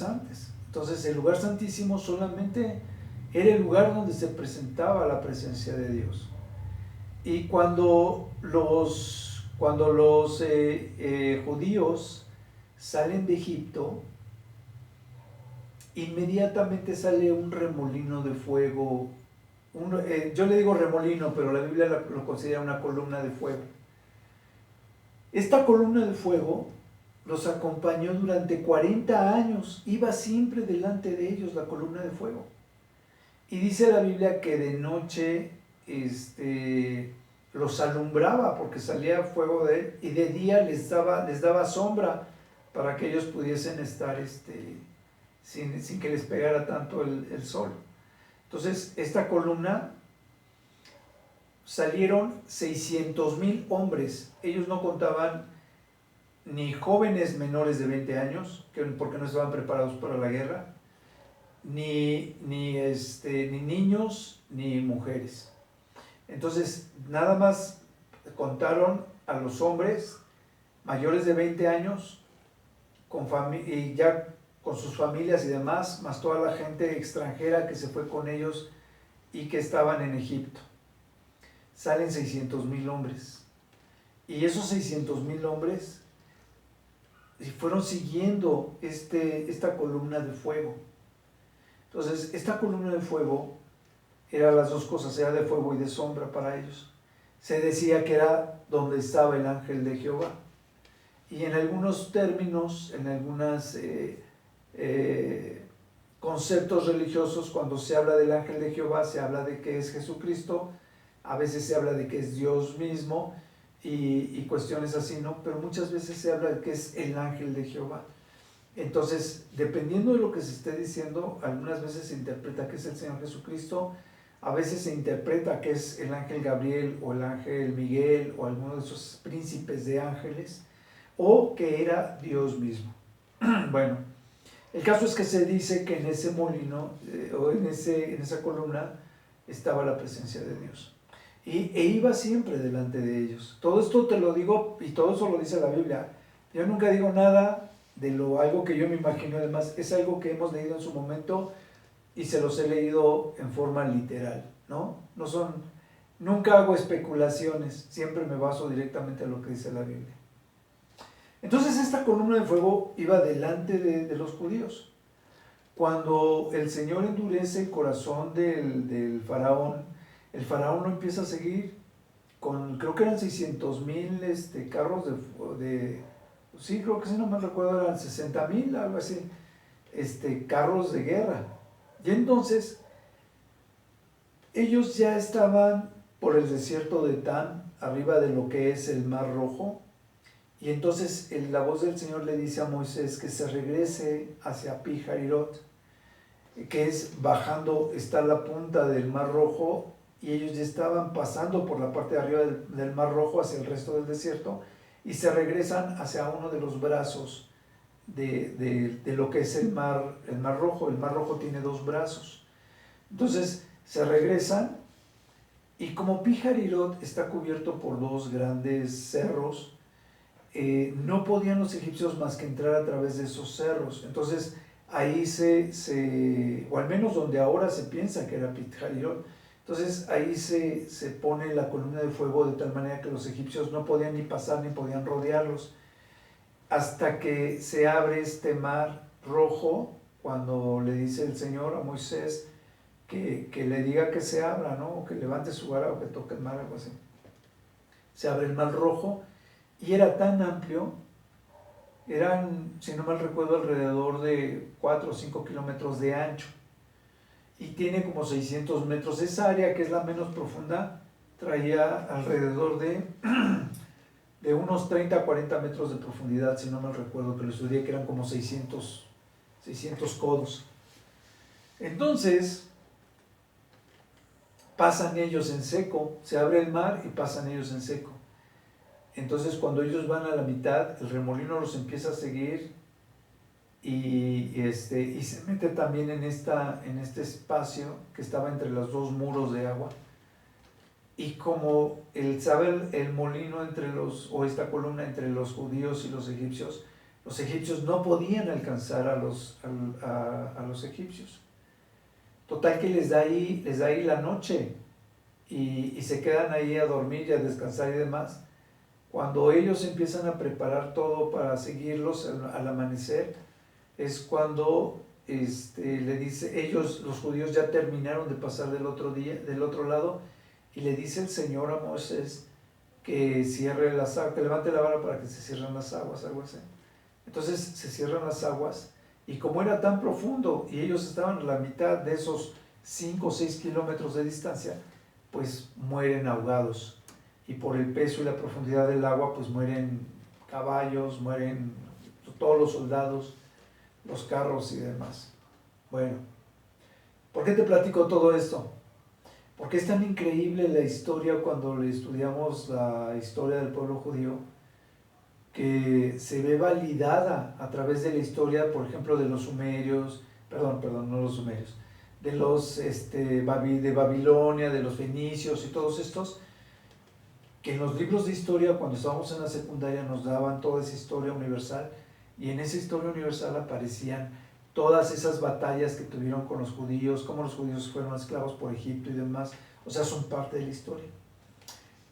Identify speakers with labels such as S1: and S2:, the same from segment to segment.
S1: antes. Entonces el lugar santísimo solamente era el lugar donde se presentaba la presencia de Dios. Y cuando los judíos salen de Egipto, inmediatamente sale un remolino de fuego. Yo le digo remolino, pero la Biblia lo considera una columna de fuego. Esta columna de fuego los acompañó durante 40 años, iba siempre delante de ellos la columna de fuego. Y dice la Biblia que de noche los alumbraba porque salía fuego de él, y de día les daba sombra para que ellos pudiesen estar sin que les pegara tanto el sol. Entonces, esta columna, salieron 600,000 hombres. Ellos no contaban ni jóvenes menores de 20 años, porque no estaban preparados para la guerra, ni niños, ni mujeres. Entonces, nada más contaron a los hombres mayores de 20 años, y ya con sus familias y demás, más toda la gente extranjera que se fue con ellos y que estaban en Egipto. Salen 600,000 hombres. Y esos 600,000 hombres fueron siguiendo esta columna de fuego. Entonces, esta columna de fuego era las dos cosas, era de fuego y de sombra para ellos. Se decía que era donde estaba el ángel de Jehová. Y en algunos términos, en algunos conceptos religiosos, cuando se habla del ángel de Jehová, se habla de que es Jesucristo, a veces se habla de que es Dios mismo, y cuestiones así, ¿no? Pero muchas veces se habla de que es el ángel de Jehová. Entonces, dependiendo de lo que se esté diciendo, algunas veces se interpreta que es el Señor Jesucristo, a veces se interpreta que es el ángel Gabriel o el ángel Miguel o alguno de esos príncipes de ángeles, o que era Dios mismo. Bueno, el caso es que se dice que en ese molino o en esa columna estaba la presencia de Dios. E iba siempre delante de ellos. Todo esto te lo digo, y todo eso lo dice la Biblia. Yo nunca digo nada de algo que yo me imagino, además es algo que hemos leído en su momento y se los he leído en forma literal, ¿no? Nunca hago especulaciones, siempre me baso directamente a lo que dice la Biblia. Entonces esta columna de fuego iba delante de los judíos. Cuando el Señor endurece el corazón del faraón, el faraón lo empieza a seguir creo que eran 600,000 carros sí, creo que si no me recuerdo eran 60,000, algo así, carros de guerra. Y entonces ellos ya estaban por el desierto de Tan, arriba de lo que es el Mar Rojo, y entonces la voz del Señor le dice a Moisés que se regrese hacia Pi-Hahirot, que es bajando, está la punta del Mar Rojo, y ellos ya estaban pasando por la parte de arriba del Mar Rojo hacia el resto del desierto, y se regresan hacia uno de los brazos de lo que es el Mar Rojo. El Mar Rojo tiene dos brazos. Entonces se regresan, y como Pi-Hahirot está cubierto por dos grandes cerros, no podían los egipcios más que entrar a través de esos cerros. Entonces ahí o al menos donde ahora se piensa que era Pi-Hahirot, entonces ahí se pone la columna de fuego de tal manera que los egipcios no podían ni pasar ni podían rodearlos, hasta que se abre este Mar Rojo, cuando le dice el Señor a Moisés que le diga que se abra, ¿no? O que levante su vara o que toque el mar, algo así. Se abre el Mar Rojo, y era tan amplio, eran, si no mal recuerdo, alrededor de 4 o 5 kilómetros de ancho, y tiene como 600 metros. Esa área, que es la menos profunda, traía alrededor de unos 30 a 40 metros de profundidad, si no mal recuerdo, que lo estudié, que eran como 600 codos. Entonces pasan ellos en seco, se abre el mar y pasan ellos en seco. Entonces cuando ellos van a la mitad, el remolino los empieza a seguir, y se mete también en este espacio que estaba entre los dos muros de agua. Y como el molino o esta columna entre los judíos y los egipcios, Los egipcios no podían alcanzar a los egipcios. Total que les da ahí la noche y se quedan ahí a dormir y a descansar y demás. Cuando ellos empiezan a preparar todo para seguirlos al amanecer, es cuando le dice, ellos, los judíos, ya terminaron de pasar del otro lado, y le dice el Señor a Moisés que cierre las aguas, que levante la vara para que se cierren las aguas, algo así. Entonces se cierran las aguas, y como era tan profundo y ellos estaban a la mitad de esos 5 o 6 kilómetros de distancia, pues mueren ahogados, y por el peso y la profundidad del agua pues mueren caballos, mueren todos los soldados, los carros y demás. Bueno, ¿por qué te platico todo esto? Porque es tan increíble la historia cuando le estudiamos la historia del pueblo judío, que se ve validada a través de la historia, por ejemplo, de los sumerios, perdón, no los sumerios, de de Babilonia, de los fenicios y todos estos, que en los libros de historia, cuando estábamos en la secundaria, nos daban toda esa historia universal, y en esa historia universal aparecían todas esas batallas que tuvieron con los judíos, cómo los judíos fueron esclavos por Egipto y demás, o sea, son parte de la historia.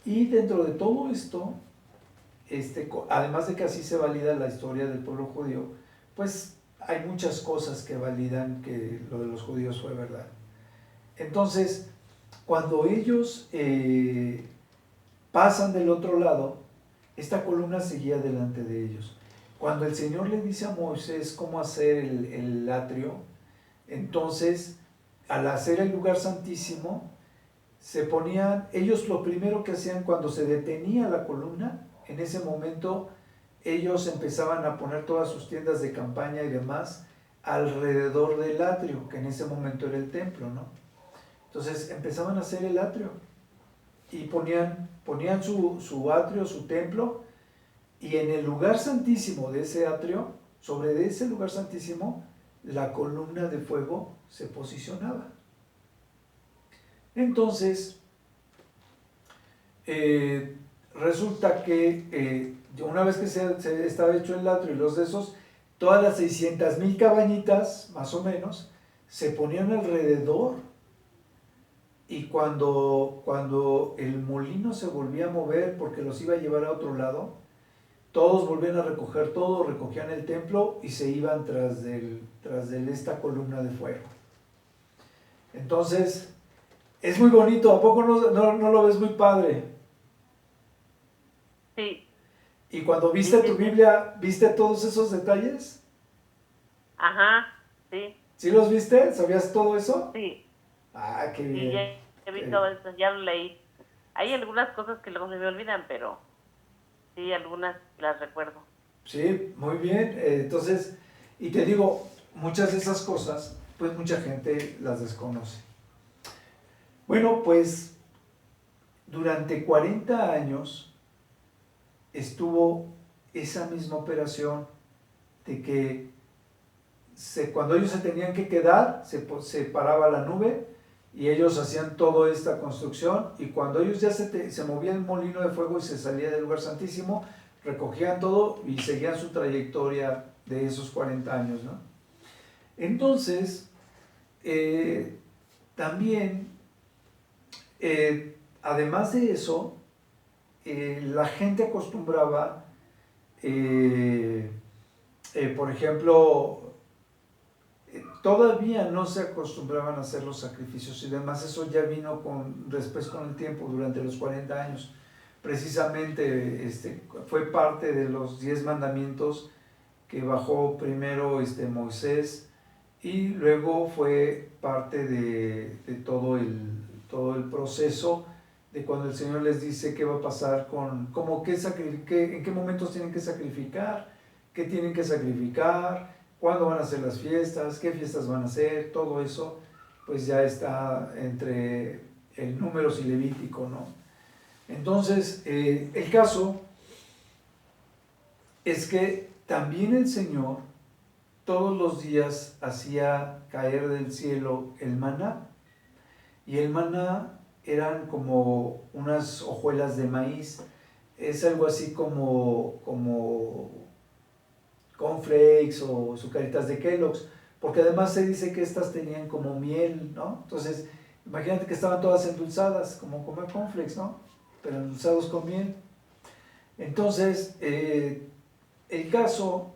S1: Y dentro de todo esto, además de que así se valida la historia del pueblo judío, pues hay muchas cosas que validan que lo de los judíos fue verdad. Entonces, cuando ellos pasan del otro lado, esta columna seguía delante de ellos. Cuando el Señor le dice a Moisés cómo hacer el atrio, entonces, al hacer el lugar santísimo, ellos lo primero que hacían cuando se detenía la columna, en ese momento ellos empezaban a poner todas sus tiendas de campaña y demás alrededor del atrio, que en ese momento era el templo, ¿no? Entonces empezaban a hacer el atrio y ponían su atrio, su templo, y en el lugar santísimo de ese atrio, sobre ese lugar santísimo, la columna de fuego se posicionaba. Entonces, resulta que una vez que se estaba hecho el atrio y los de esos, todas las 600,000 cabañitas, más o menos, se ponían alrededor, y cuando el molino se volvía a mover porque los iba a llevar a otro lado, todos volvían a recoger todo, recogían el templo y se iban tras de esta columna de fuego. Entonces, es muy bonito, ¿a poco no lo ves muy padre?
S2: Sí.
S1: Y cuando viste tu Biblia, ¿viste todos esos detalles?
S2: Ajá, sí.
S1: ¿Sí los viste? ¿Sabías todo eso?
S2: Sí.
S1: Ah, qué
S2: Sí,
S1: bien.
S2: ya vi todo eso, ya lo leí. Hay algunas cosas que luego se me olvidan, pero sí, algunas las recuerdo.
S1: Sí, muy bien. Entonces, y te digo, muchas de esas cosas, pues mucha gente las desconoce. Bueno, pues durante 40 años estuvo esa misma operación de que cuando ellos se tenían que quedar, se paraba la nube y ellos hacían toda esta construcción, y cuando ellos ya se movía el molino de fuego y se salía del lugar santísimo, recogían todo y seguían su trayectoria de esos 40 años, ¿no? Entonces, también, además de eso, la gente acostumbraba, por ejemplo, todavía no se acostumbraban a hacer los sacrificios y demás, eso ya vino después con el tiempo, durante los 40 años. Precisamente fue parte de los 10 mandamientos que bajó primero Moisés, y luego fue parte de todo el proceso de cuando el Señor les dice qué va a pasar en qué momentos tienen que sacrificar, qué tienen que sacrificar, cuándo van a ser las fiestas, qué fiestas van a hacer, todo eso pues ya está entre el Números y Levítico, ¿no? Entonces, el caso es que también el Señor todos los días hacía caer del cielo el maná, y el maná eran como unas hojuelas de maíz, es algo así como cornflakes o sucaritas de Kellogg's, porque además se dice que estas tenían como miel, ¿no? Entonces, imagínate que estaban todas endulzadas, como comer cornflakes, ¿no? Pero endulzados con miel. Entonces, el caso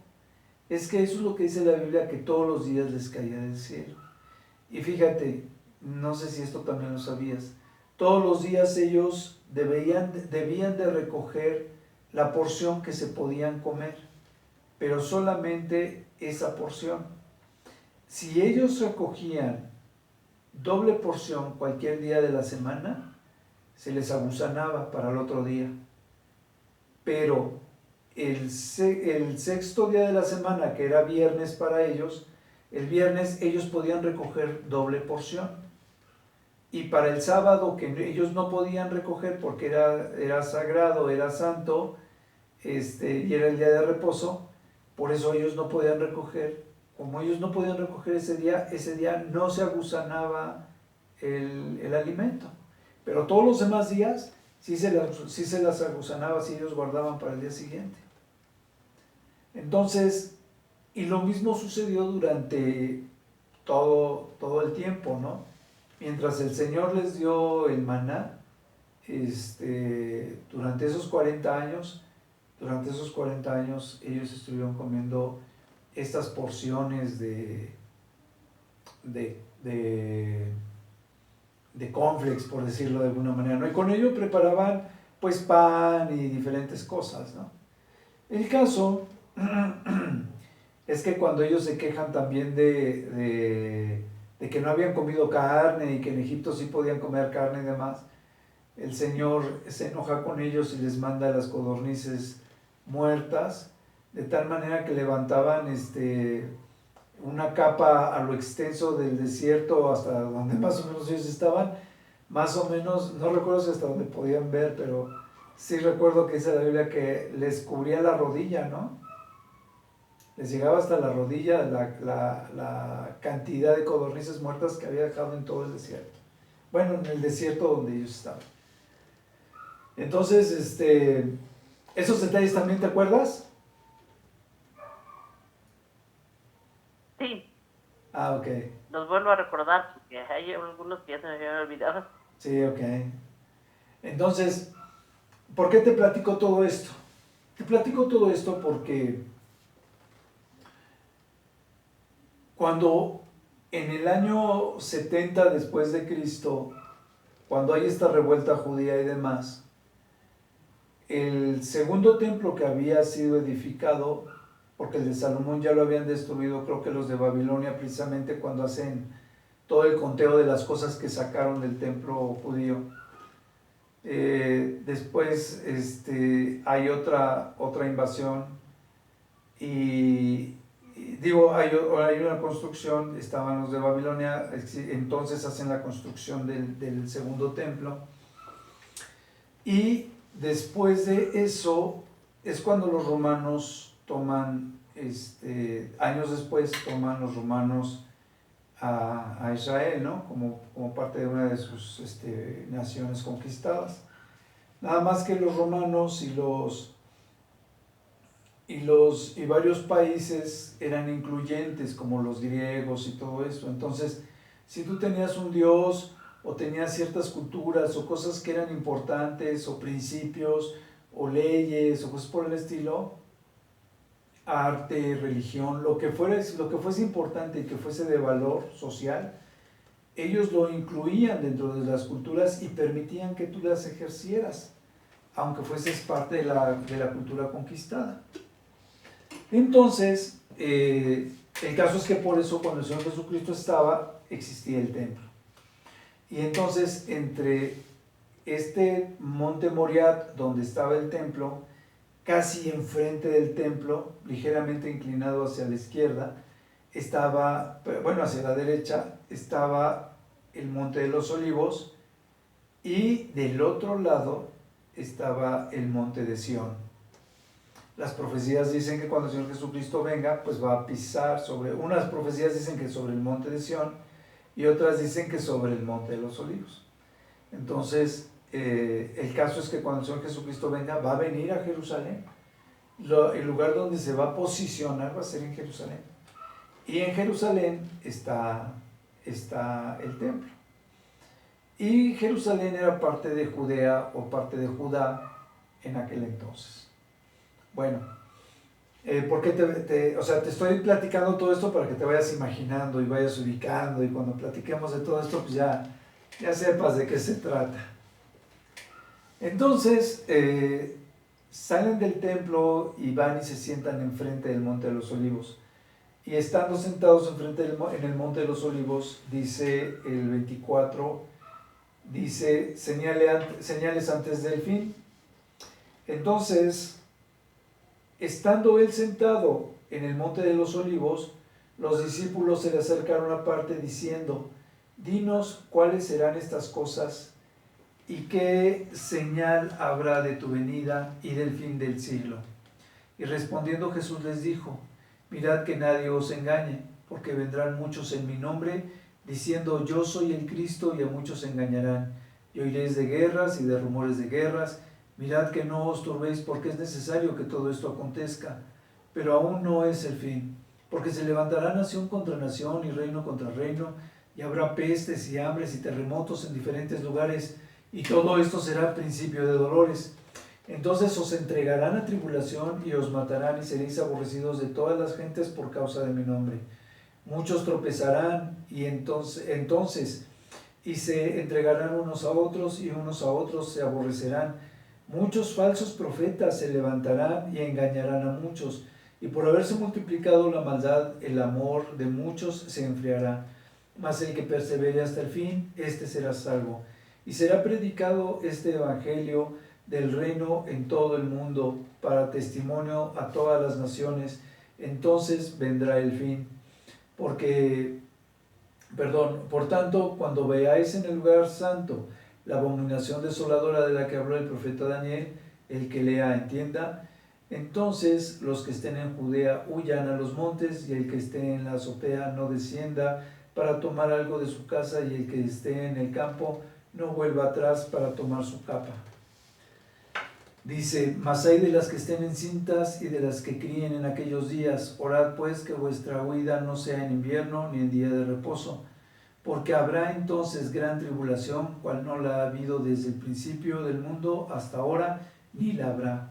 S1: es que eso es lo que dice la Biblia, que todos los días les caía del cielo. Y fíjate, no sé si esto también lo sabías, todos los días ellos debían de recoger la porción que se podían comer, pero solamente esa porción. Si ellos recogían doble porción cualquier día de la semana, se les agusanaba para el otro día. Pero el sexto día de la semana, que era viernes para ellos, el viernes ellos podían recoger doble porción. Y para el sábado, que ellos no podían recoger porque era sagrado, era santo, y era el día de reposo, por eso ellos no podían recoger. Como ellos no podían recoger ese día no se agusanaba el alimento. Pero todos los demás días sí se las agusanaba, si ellos guardaban para el día siguiente. Entonces, y lo mismo sucedió durante todo el tiempo, ¿no? Mientras el Señor les dio el maná, durante esos 40 años, ellos estuvieron comiendo estas porciones de cornflakes, por decirlo de alguna manera, ¿no? Y con ello preparaban pues pan y diferentes cosas, ¿no? El caso es que cuando ellos se quejan también de que no habían comido carne y que en Egipto sí podían comer carne y demás, el Señor se enoja con ellos y les manda las codornices muertas, de tal manera que levantaban una capa a lo extenso del desierto hasta donde más o menos ellos estaban, más o menos, no recuerdo si hasta donde podían ver, pero sí recuerdo que dice la Biblia que les cubría la rodilla, ¿no? Les llegaba hasta la rodilla la cantidad de codornices muertas que había dejado en todo el desierto. Bueno, en el desierto donde ellos estaban. Entonces, esos detalles también, ¿te acuerdas?
S2: Sí.
S1: Ah, ok.
S2: Los vuelvo a recordar porque hay algunos que ya se me habían olvidado.
S1: Sí, ok. Entonces, ¿por qué te platico todo esto? Te platico todo esto porque cuando en el año 70 después de Cristo, cuando hay esta revuelta judía y demás, el segundo templo que había sido edificado, porque el de Salomón ya lo habían destruido, creo que los de Babilonia, precisamente cuando hacen todo el conteo de las cosas que sacaron del templo judío. Después hay otra invasión y digo, hay una construcción, estaban los de Babilonia, entonces hacen la construcción del segundo templo. Y después de eso es cuando los romanos toman, años después toman los romanos a Israel, ¿no? Como parte de una de sus naciones conquistadas. Nada más que los romanos y varios países eran incluyentes, como los griegos y todo eso. Entonces, si tú tenías un dios o tenías ciertas culturas o cosas que eran importantes o principios o leyes o cosas por el estilo, arte, religión, lo que fuese importante y que fuese de valor social, ellos lo incluían dentro de las culturas y permitían que tú las ejercieras, aunque fueses parte de la cultura conquistada. Entonces, el caso es que por eso cuando el Señor Jesucristo estaba, existía el templo. Y entonces entre este monte Moriat, donde estaba el templo, casi enfrente del templo, ligeramente inclinado hacia la izquierda, hacia la derecha, estaba el Monte de los Olivos y del otro lado estaba el Monte de Sión. Las profecías dicen que cuando el Señor Jesucristo venga, pues va a pisar unas profecías dicen que sobre el Monte de Sión y otras dicen que sobre el Monte de los Olivos. Entonces, el caso es que cuando el Señor Jesucristo venga, va a venir a Jerusalén el lugar donde se va a posicionar va a ser en Jerusalén. Y en Jerusalén está el templo. Y Jerusalén era parte de Judea o parte de Judá en aquel entonces. Bueno, porque o sea, te estoy platicando todo esto para que te vayas imaginando y vayas ubicando, y cuando platiquemos de todo esto, pues ya sepas de qué se trata. Entonces, salen del templo y van y se sientan enfrente del Monte de los Olivos. Y estando sentados en el Monte de los Olivos, dice el 24, dice, señales antes del fin. Entonces, estando él sentado en el Monte de los Olivos, los discípulos se le acercaron aparte diciendo, dinos cuáles serán estas cosas y qué señal habrá de tu venida y del fin del siglo. Y respondiendo Jesús les dijo, mirad que nadie os engañe, porque vendrán muchos en mi nombre, diciendo yo soy el Cristo, y a muchos engañarán. Y oiréis de guerras y de rumores de guerras. Mirad que no os turbéis, porque es necesario que todo esto acontezca, pero aún no es el fin, porque se levantará nación contra nación y reino contra reino, y habrá pestes y hambres y terremotos en diferentes lugares, y todo esto será principio de dolores. Entonces os entregarán a tribulación y os matarán y seréis aborrecidos de todas las gentes por causa de mi nombre. Muchos tropezarán y entonces y se entregarán unos a otros y unos a otros se aborrecerán. Muchos falsos profetas se levantarán y engañarán a muchos, y por haberse multiplicado la maldad, el amor de muchos se enfriará. Mas el que persevere hasta el fin, éste será salvo. Y será predicado este evangelio del reino en todo el mundo, para testimonio a todas las naciones. Entonces vendrá el fin. Por tanto, cuando veáis en el lugar santo la abominación desoladora de la que habló el profeta Daniel, el que lea entienda, entonces los que estén en Judea huyan a los montes, y el que esté en la azotea no descienda para tomar algo de su casa, y el que esté en el campo no vuelva atrás para tomar su capa. Dice, mas hay de las que estén encintas y de las que críen en aquellos días. Orad pues que vuestra huida no sea en invierno ni en día de reposo, porque habrá entonces gran tribulación, cual no la ha habido desde el principio del mundo hasta ahora, ni la habrá.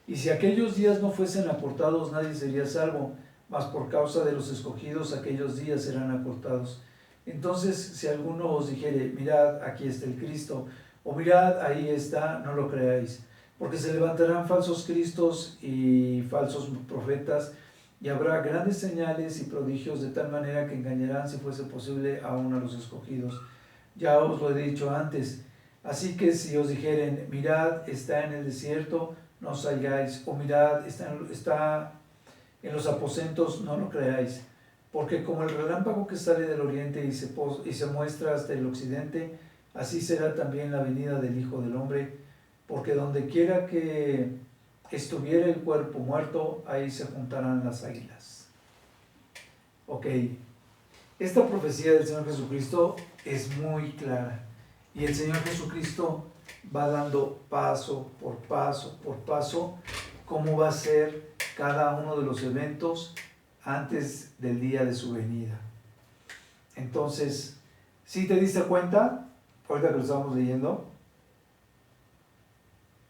S1: Y si aquellos días no fuesen acortados, nadie sería salvo, mas por causa de los escogidos aquellos días serán acortados. Entonces, si alguno os dijere, mirad, aquí está el Cristo, o mirad, ahí está, no lo creáis, porque se levantarán falsos cristos y falsos profetas, y habrá grandes señales y prodigios de tal manera que engañarán, si fuese posible, aún a los escogidos. Ya os lo he dicho antes. Así que si os dijeren, mirad, está en el desierto, no salgáis, o mirad, está en los aposentos, no lo creáis. Porque como el relámpago que sale del oriente y se muestra hasta el occidente, así será también la venida del Hijo del Hombre. Porque donde quiera que estuviera el cuerpo muerto, ahí se juntarán las águilas. Ok, esta profecía del Señor Jesucristo es muy clara, y el Señor Jesucristo va dando paso por paso cómo va a ser cada uno de los eventos antes del día de su venida. Entonces, ¿sí te diste cuenta ahorita que lo estábamos leyendo?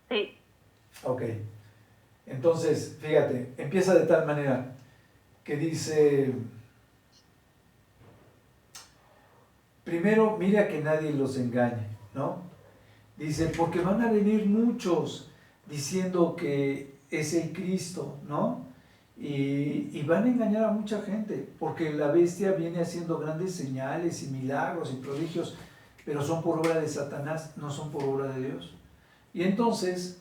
S2: Sí.
S1: Ok, entonces, fíjate, empieza de tal manera que dice, primero, mira que nadie los engañe, ¿no? Dice, porque van a venir muchos diciendo que es el Cristo, ¿no? Y van a engañar a mucha gente, porque la bestia viene haciendo grandes señales y milagros y prodigios, pero son por obra de Satanás, no son por obra de Dios. Y entonces,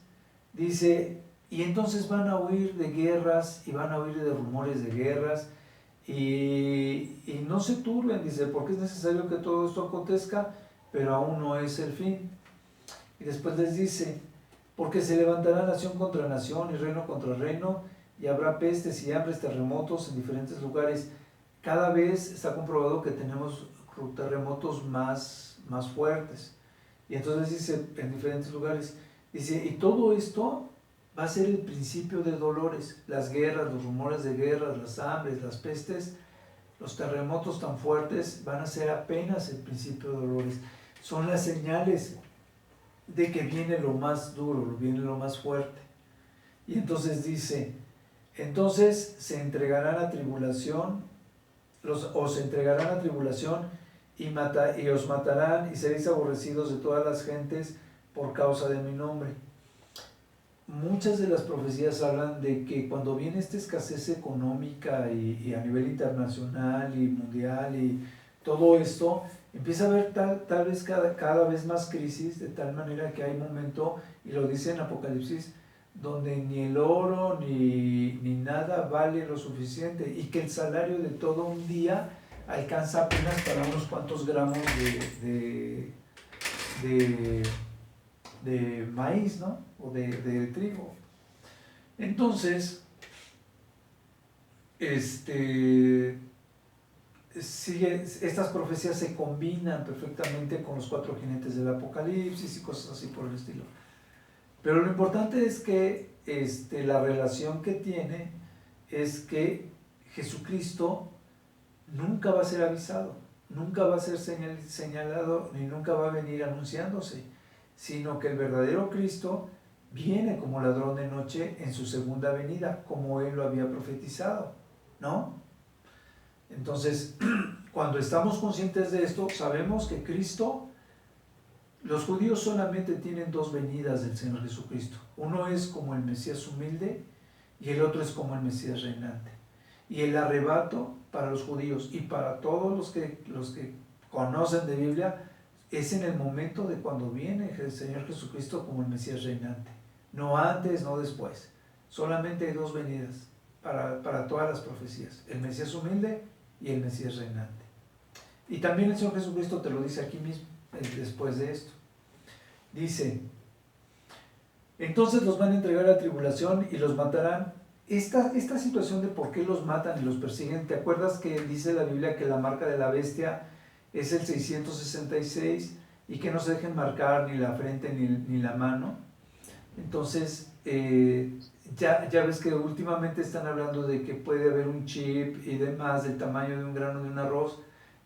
S1: dice, y entonces van a oír de guerras y van a oír de rumores de guerras, y no se turben, dice, porque es necesario que todo esto acontezca, pero aún no es el fin. Y después les dice, porque se levantará nación contra nación y reino contra reino, y habrá pestes y hambres, terremotos en diferentes lugares. Cada vez está comprobado que tenemos terremotos más fuertes. Y entonces dice, en diferentes lugares, dice, y todo esto va a ser el principio de dolores. Las guerras, los rumores de guerras, las hambres, las pestes, los terremotos tan fuertes van a ser apenas el principio de dolores. Son las señales de que viene lo más duro, viene lo más fuerte. Y entonces dice, entonces se entregarán a tribulación, os entregarán a tribulación y os matarán y seréis aborrecidos de todas las gentes por causa de mi nombre. Muchas de las profecías hablan de que cuando viene esta escasez económica y a nivel internacional y mundial y todo esto, empieza a haber tal vez cada vez más crisis, de tal manera que hay un momento, y lo dice en Apocalipsis, donde ni el oro ni nada vale lo suficiente y que el salario de todo un día alcanza apenas para unos cuantos gramos de maíz, ¿no? O de trigo. Entonces, estas profecías se combinan perfectamente con los 4 jinetes del Apocalipsis y cosas así por el estilo. Pero lo importante es que la relación que tiene es que Jesucristo nunca va a ser avisado, nunca va a ser señalado, ni nunca va a venir anunciándose, sino que el verdadero Cristo viene como ladrón de noche en su segunda venida, como Él lo había profetizado, ¿no? Entonces, cuando estamos conscientes de esto, sabemos que Cristo, los judíos solamente tienen 2 venidas del Señor Jesucristo. Uno es como el Mesías humilde y el otro es como el Mesías reinante. Y el arrebato para los judíos y para todos los que conocen de Biblia es en el momento de cuando viene el Señor Jesucristo como el Mesías reinante. No antes, no después. Solamente hay 2 venidas para todas las profecías. El Mesías humilde y el Mesías reinante. Y también el Señor Jesucristo te lo dice aquí mismo, después de esto. Dice, entonces los van a entregar a tribulación y los matarán. Esta situación de por qué los matan y los persiguen, ¿te acuerdas que dice la Biblia que la marca de la bestia es el 666 y que no se dejen marcar ni la frente ni la mano? Entonces, ya ves que últimamente están hablando de que puede haber un chip y demás del tamaño de un grano de un arroz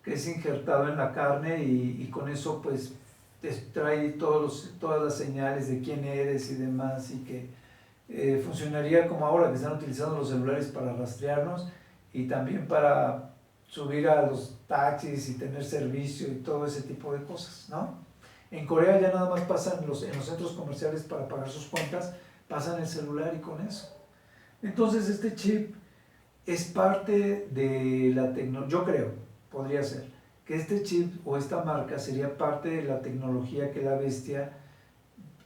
S1: que es injertado en la carne y con eso pues te trae todas las señales de quién eres y demás, y que funcionaría como ahora que están utilizando los celulares para rastrearnos y también para subir a los taxis y tener servicio y todo ese tipo de cosas, ¿no? En Corea ya nada más pasan en los centros comerciales para pagar sus cuentas, pasan el celular y con eso. Entonces este chip es parte de la tecnología, yo creo, podría ser, que este chip o esta marca sería parte de la tecnología que la bestia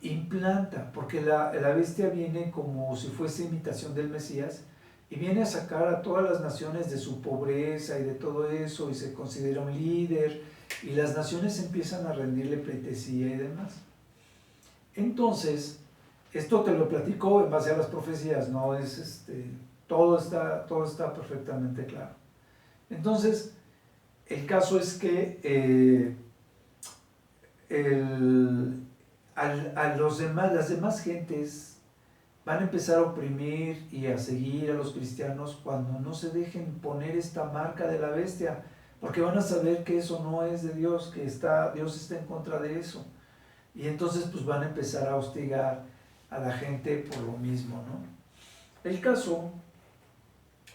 S1: implanta, porque la bestia viene como si fuese imitación del Mesías y viene a sacar a todas las naciones de su pobreza y de todo eso y se considera un líder y las naciones empiezan a rendirle pleitesía y demás. Entonces, esto te lo platico en base a las profecías, no es todo está perfectamente claro. Entonces, el caso es que las demás gentes van a empezar a oprimir y a seguir a los cristianos cuando no se dejen poner esta marca de la bestia, porque van a saber que eso no es de Dios, que Dios está en contra de eso. Y entonces pues van a empezar a hostigar a la gente por lo mismo, ¿no? El caso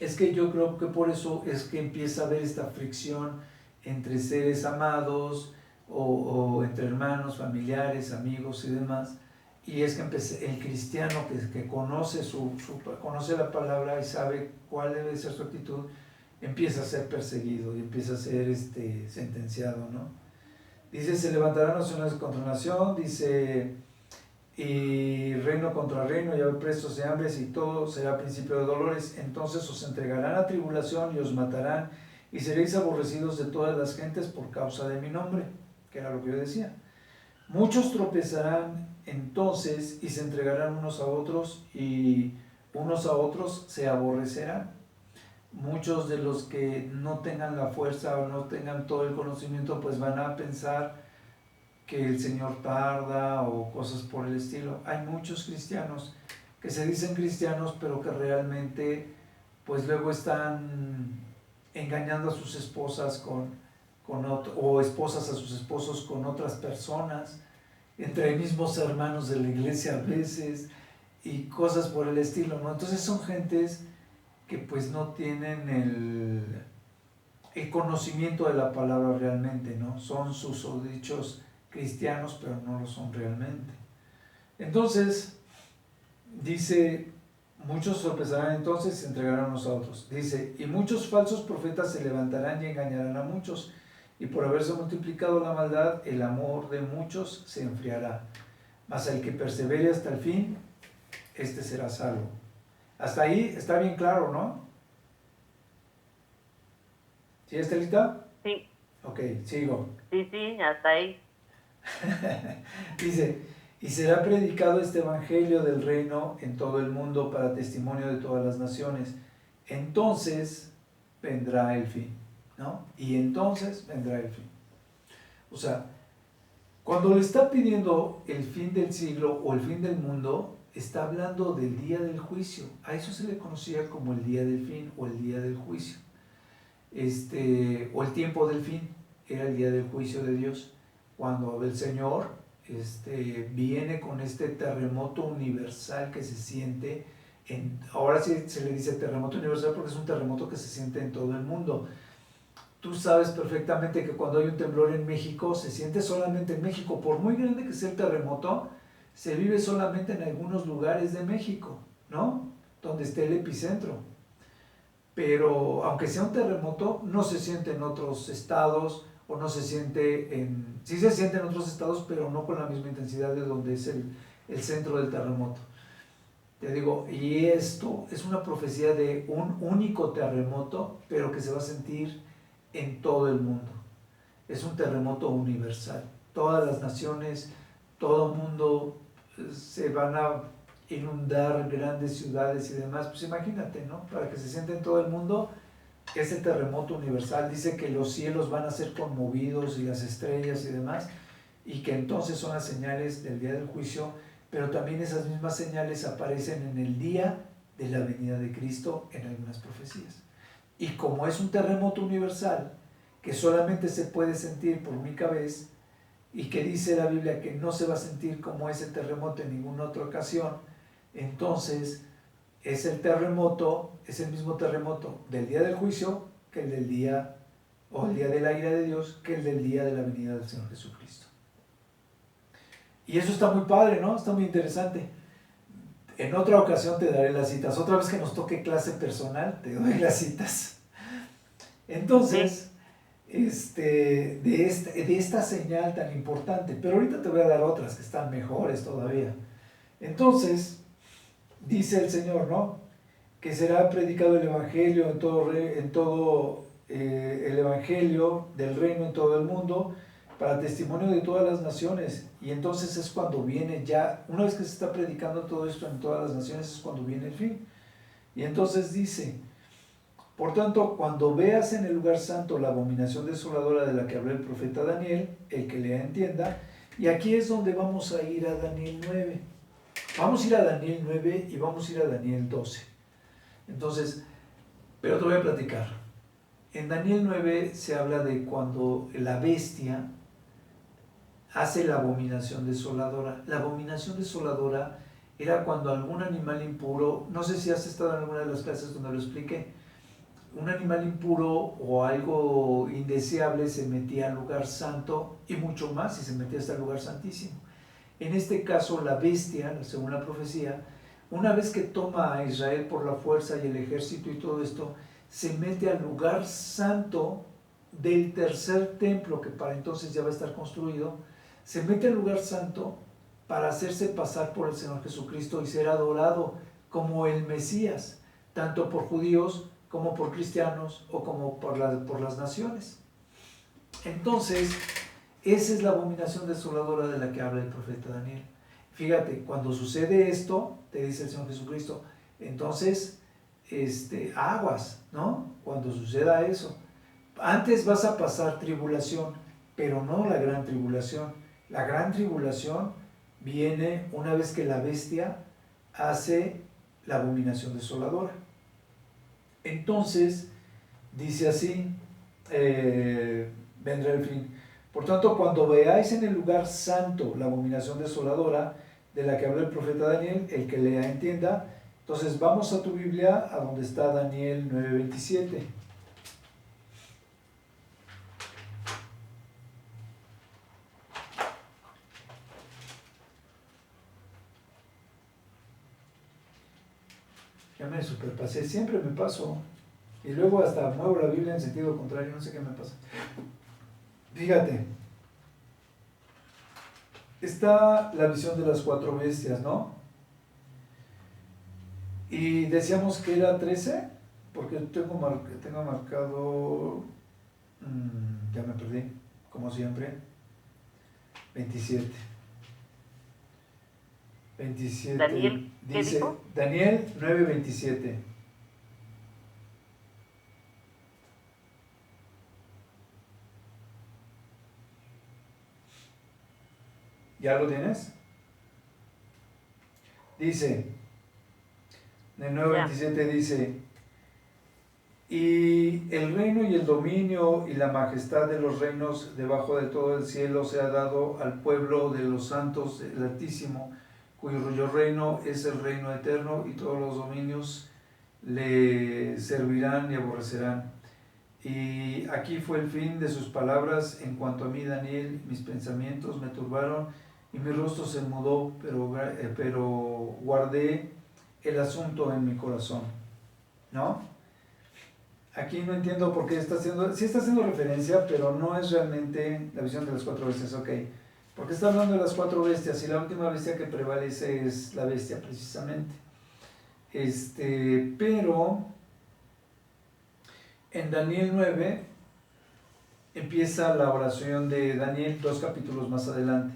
S1: es que yo creo que por eso es que empieza a haber esta fricción entre seres amados o entre hermanos, familiares, amigos y demás. Y es que el cristiano que conoce, conoce la palabra y sabe cuál debe ser su actitud, empieza a ser perseguido y empieza a ser sentenciado, ¿no? Dice, se levantarán naciones contra nación, dice, y reino contra reino, y habrá prestos y hambres, y todo será principio de dolores. Entonces os entregarán a tribulación y os matarán, y seréis aborrecidos de todas las gentes por causa de mi nombre, que era lo que yo decía. Muchos tropezarán entonces y se entregarán unos a otros, y unos a otros se aborrecerán. Muchos de los que no tengan la fuerza o no tengan todo el conocimiento, pues van a pensar que el Señor tarda o cosas por el estilo. Hay muchos cristianos que se dicen cristianos, pero que realmente pues luego están engañando a sus esposas o esposas a sus esposos con otras personas, entre mismos hermanos de la iglesia a veces, y cosas por el estilo, ¿no? Entonces son gentes que pues no tienen el conocimiento de la palabra realmente, ¿no? Son susodichos cristianos, pero no lo son realmente. Entonces, dice, muchos tropezarán entonces y se entregarán unos a otros. Dice, y muchos falsos profetas se levantarán y engañarán a muchos, y por haberse multiplicado la maldad, el amor de muchos se enfriará. Mas el que persevere hasta el fin, este será salvo. Hasta ahí está bien claro, ¿no? ¿Sí, Estelita?
S2: Sí.
S1: Ok, sigo.
S2: Sí, hasta ahí.
S1: Dice, y será predicado este evangelio del reino en todo el mundo para testimonio de todas las naciones. Entonces vendrá el fin, ¿no? Y entonces vendrá el fin. O sea, cuando le está pidiendo el fin del siglo o el fin del mundo, está hablando del día del juicio. A eso se le conocía como el día del fin o el día del juicio. O el tiempo del fin, era el día del juicio de Dios. Cuando el Señor viene con este terremoto universal que se siente, ahora sí se le dice terremoto universal porque es un terremoto que se siente en todo el mundo. Tú sabes perfectamente que cuando hay un temblor en México, se siente solamente en México. Por muy grande que sea el terremoto, se vive solamente en algunos lugares de México, ¿no? Donde esté el epicentro. Pero aunque sea un terremoto, no se siente en otros estados, o no se siente sí se siente en otros estados, pero no con la misma intensidad de donde es el centro del terremoto. Te digo, y esto es una profecía de un único terremoto, pero que se va a sentir en todo el mundo. Es un terremoto universal. Todas las naciones, todo el mundo se van a inundar grandes ciudades y demás. Pues imagínate, ¿no? Para que se sienta en todo el mundo ese terremoto universal. Dice que los cielos van a ser conmovidos y las estrellas y demás, y que entonces son las señales del día del juicio, pero también esas mismas señales aparecen en el día de la venida de Cristo en algunas profecías. Y como es un terremoto universal que solamente se puede sentir por única vez, y que dice la Biblia que no se va a sentir como ese terremoto en ninguna otra ocasión, entonces es el mismo terremoto del día del juicio que el del día, o el día de la ira de Dios, que el del día de la venida del Señor Jesucristo. Y eso está muy padre, ¿no? Está muy interesante. En otra ocasión te daré las citas. Otra vez que nos toque clase personal, te doy las citas. Entonces, de esta señal tan importante, pero ahorita te voy a dar otras que están mejores todavía. Entonces, dice el Señor, ¿no? Que será predicado el Evangelio en todo el Evangelio del reino en todo el mundo, para testimonio de todas las naciones. Y entonces es cuando viene ya, una vez que se está predicando todo esto en todas las naciones, es cuando viene el fin. Y entonces dice, por tanto, cuando veas en el lugar santo la abominación desoladora de la que habló el profeta Daniel, el que lea entienda, y aquí es donde vamos a ir a Daniel 9. Vamos a ir a Daniel 9 y vamos a ir a Daniel 12. Entonces, pero te voy a platicar. En Daniel 9 se habla de cuando la bestia hace la abominación desoladora. La abominación desoladora era cuando algún animal impuro, no sé si has estado en alguna de las clases donde lo expliqué, un animal impuro o algo indeseable se metía al lugar santo, y mucho más si se metía hasta el lugar santísimo. En este caso, la bestia, según la profecía, una vez que toma a Israel por la fuerza y el ejército y todo esto, se mete al lugar santo del tercer templo, que para entonces ya va a estar construido. Se mete al lugar santo para hacerse pasar por el Señor Jesucristo y ser adorado como el Mesías, tanto por judíos como por cristianos o como por las naciones. Entonces, esa es la abominación desoladora de la que habla el profeta Daniel. Fíjate, cuando sucede esto, te dice el Señor Jesucristo, entonces, aguas, ¿no? Cuando suceda eso. Antes vas a pasar tribulación, pero no la gran tribulación. La gran tribulación viene una vez que la bestia hace la abominación desoladora. Entonces, dice así, vendrá el fin. Por tanto, cuando veáis en el lugar santo la abominación desoladora, de la que habla el profeta Daniel, el que lea entienda. Entonces, vamos a tu Biblia, a donde está Daniel 9:27. Ya me superpasé, siempre me paso. Y luego hasta muevo la Biblia en sentido contrario, no sé qué me pasa. Fíjate, está la visión de las 4 bestias, ¿no? Y decíamos que era 13, porque tengo marcado, ya me perdí, como siempre, 27. 27,
S2: Daniel, ¿qué
S1: dice
S2: dijo?
S1: Daniel 9:27. ¿Ya lo tienes? Dice, en el 9:27 dice, y el reino y el dominio y la majestad de los reinos debajo de todo el cielo se ha dado al pueblo de los santos del Altísimo, cuyo reino es el reino eterno, y todos los dominios le servirán y aborrecerán. Y aquí fue el fin de sus palabras. En cuanto a mí, Daniel, mis pensamientos me turbaron y mi rostro se mudó, pero guardé el asunto en mi corazón, ¿no? Aquí no entiendo por qué sí está haciendo referencia, pero no es realmente la visión de las 4 bestias, ok. Porque está hablando de las 4 bestias y la última bestia que prevalece es la bestia precisamente. Pero en Daniel 9 empieza la oración de Daniel, 2 capítulos más adelante.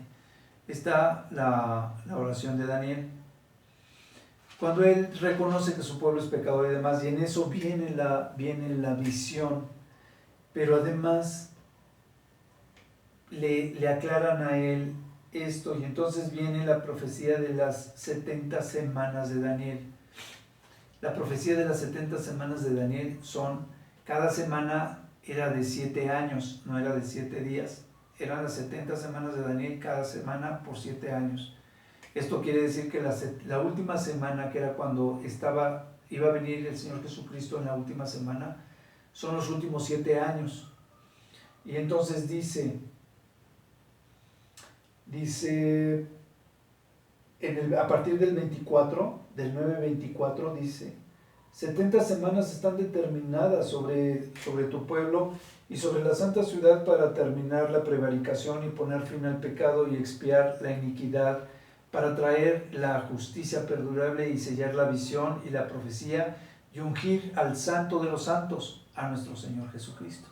S1: Está la oración de Daniel, cuando él reconoce que su pueblo es pecador y demás, y en eso viene la visión, pero además le aclaran a él esto, y entonces viene la profecía de las 70 semanas de Daniel. La profecía de las 70 semanas de Daniel cada semana era de 7 años, no era de 7 días. Eran las 70 semanas de Daniel, cada semana por 7 años. Esto quiere decir que la última semana, que era cuando iba a venir el Señor Jesucristo en la última semana, son los últimos 7 años. Y entonces dice a partir del 24, del 9:24, dice, 70 semanas están determinadas sobre tu pueblo y sobre la santa ciudad para terminar la prevaricación y poner fin al pecado y expiar la iniquidad, para traer la justicia perdurable y sellar la visión y la profecía y ungir al santo de los santos, a nuestro Señor Jesucristo.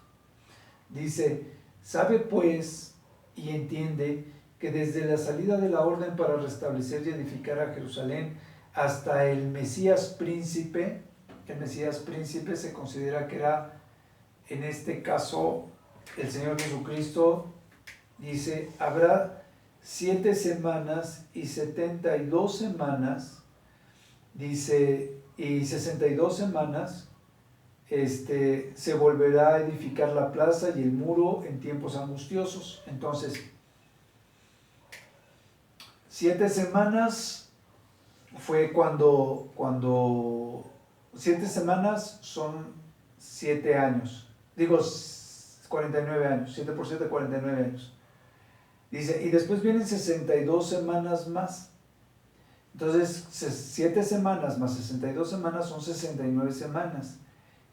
S1: Dice, sabe pues y entiende que desde la salida de la orden para restablecer y edificar a Jerusalén hasta el Mesías príncipe se considera que era, en este caso, el Señor Jesucristo. Dice, habrá 7 semanas y 72 semanas, dice, y 62 semanas, se volverá a edificar la plaza y el muro en tiempos angustiosos. Entonces, 7 semanas fue cuando 7 semanas son 7 años, digo 49 años, 7 por 7, 49 años. Dice, y después vienen 62 semanas más. Entonces, 7 semanas más 62 semanas son 69 semanas.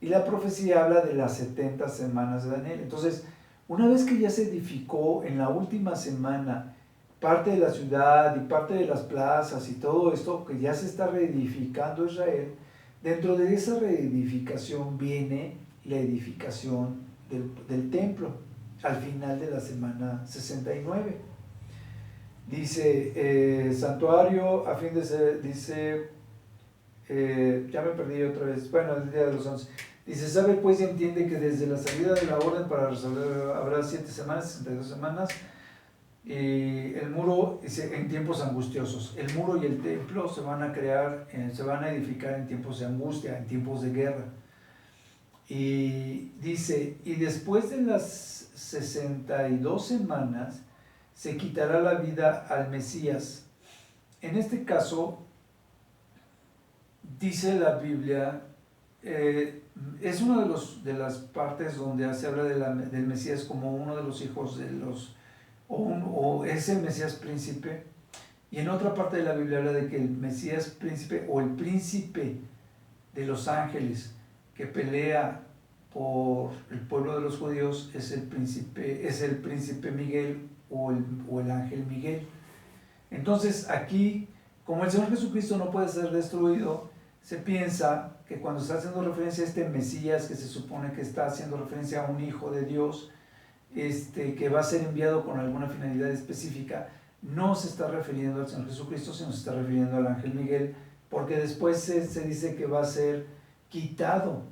S1: Y la profecía habla de las 70 semanas de Daniel. Entonces, una vez que ya se edificó en la última semana parte de la ciudad y parte de las plazas y todo esto, que ya se está reedificando Israel, dentro de esa reedificación viene la edificación del templo al final de la semana 69. Dice, santuario a fin de ser, dice, ya me perdí otra vez, bueno, el día de los 11. Dice, sabe pues y entiende que desde la salida de la orden para resolver habrá 7 semanas, 62 semanas, el muro en tiempos angustiosos. El muro y el templo se van a crear, se van a edificar en tiempos de angustia, en tiempos de guerra. Y dice, y después de las 62 semanas se quitará la vida al Mesías. En este caso, dice la Biblia, es una de las partes donde se habla del Mesías como uno de los hijos de los, o es el Mesías príncipe, y en otra parte de la Biblia habla de que el Mesías príncipe o el príncipe de los ángeles que pelea por el pueblo de los judíos es el príncipe Miguel o el ángel Miguel. Entonces aquí, como el Señor Jesucristo no puede ser destruido, se piensa que cuando está haciendo referencia a este Mesías, que se supone que está haciendo referencia a un hijo de Dios, que va a ser enviado con alguna finalidad específica, no se está refiriendo al Señor Jesucristo, sino se está refiriendo al ángel Miguel, porque después se dice que va a ser quitado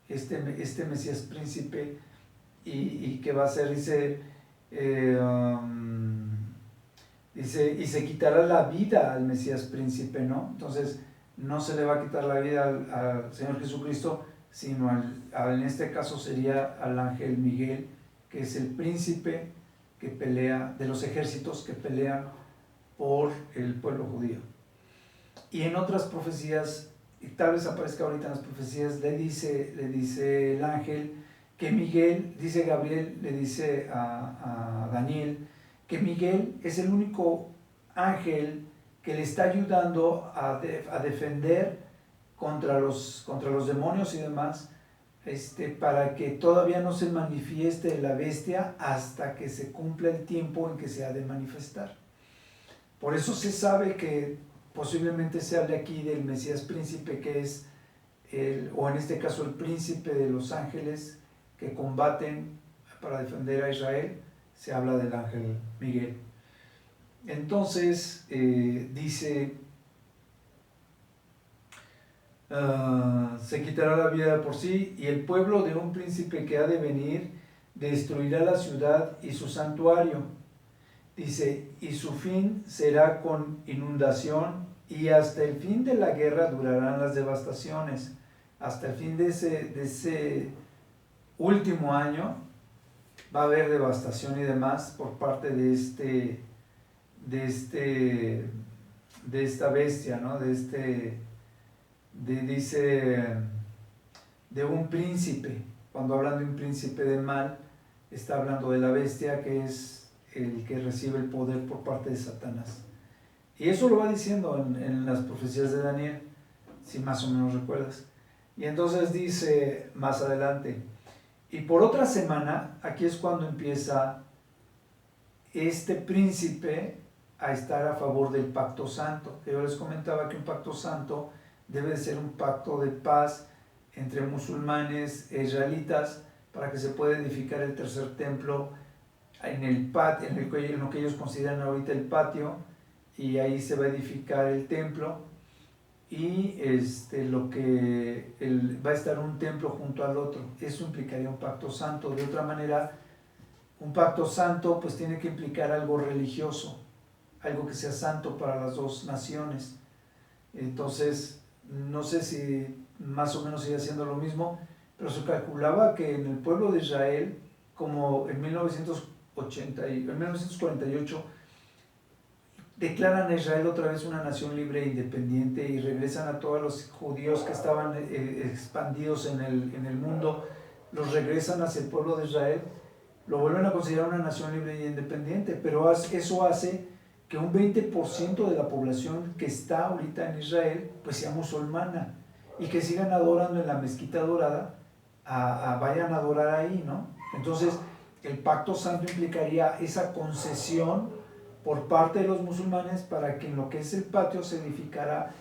S1: este Mesías príncipe y que va a ser, dice, y se quitará la vida al Mesías príncipe, ¿no? Entonces, no se le va a quitar la vida al Señor Jesucristo, sino en este caso sería al ángel Miguel, que es el príncipe que pelea, de los ejércitos que pelean por el pueblo judío. Y en otras profecías, y tal vez aparezca ahorita en las profecías, le dice el ángel que Miguel, dice Gabriel, le dice a Daniel, que Miguel es el único ángel que le está ayudando a defender contra los demonios y demás, para que todavía no se manifieste la bestia hasta que se cumpla el tiempo en que se ha de manifestar. Por eso se sabe que posiblemente se hable aquí del Mesías príncipe, que es o en este caso el príncipe de los ángeles que combaten para defender a Israel. Se habla del ángel Miguel. Entonces dice, se quitará la vida de por sí, y el pueblo de un príncipe que ha de venir destruirá la ciudad y su santuario. Dice, y su fin será con inundación, y hasta el fin de la guerra durarán las devastaciones. Hasta el fin de ese último año va a haber devastación y demás por parte de esta bestia, ¿no? Dice, de un príncipe. Cuando hablan de un príncipe de mal, está hablando de la bestia, que es el que recibe el poder por parte de Satanás. Y eso lo va diciendo en las profecías de Daniel, si más o menos recuerdas. Y entonces dice más adelante, y por otra semana, aquí es cuando empieza este príncipe a estar a favor del pacto santo, que yo les comentaba que un pacto santo debe de ser un pacto de paz entre musulmanes e israelitas para que se pueda edificar el tercer templo en el patio, en lo que ellos consideran ahorita el patio, y ahí se va a edificar el templo, y va a estar un templo junto al otro. Eso implicaría un pacto santo. De otra manera, un pacto santo pues tiene que implicar algo religioso, algo que sea santo para las dos naciones. Entonces, no sé si más o menos sigue haciendo lo mismo, pero se calculaba que en el pueblo de Israel, como en 1948, declaran a Israel otra vez una nación libre e independiente y regresan a todos los judíos que estaban expandidos en el mundo, los regresan hacia el pueblo de Israel, lo vuelven a considerar una nación libre e independiente, pero eso hace que un 20% de la población que está ahorita en Israel pues sea musulmana y que sigan adorando en la mezquita dorada, vayan a adorar ahí, ¿no? Entonces el pacto santo implicaría esa concesión por parte de los musulmanes para que en lo que es el patio se edificara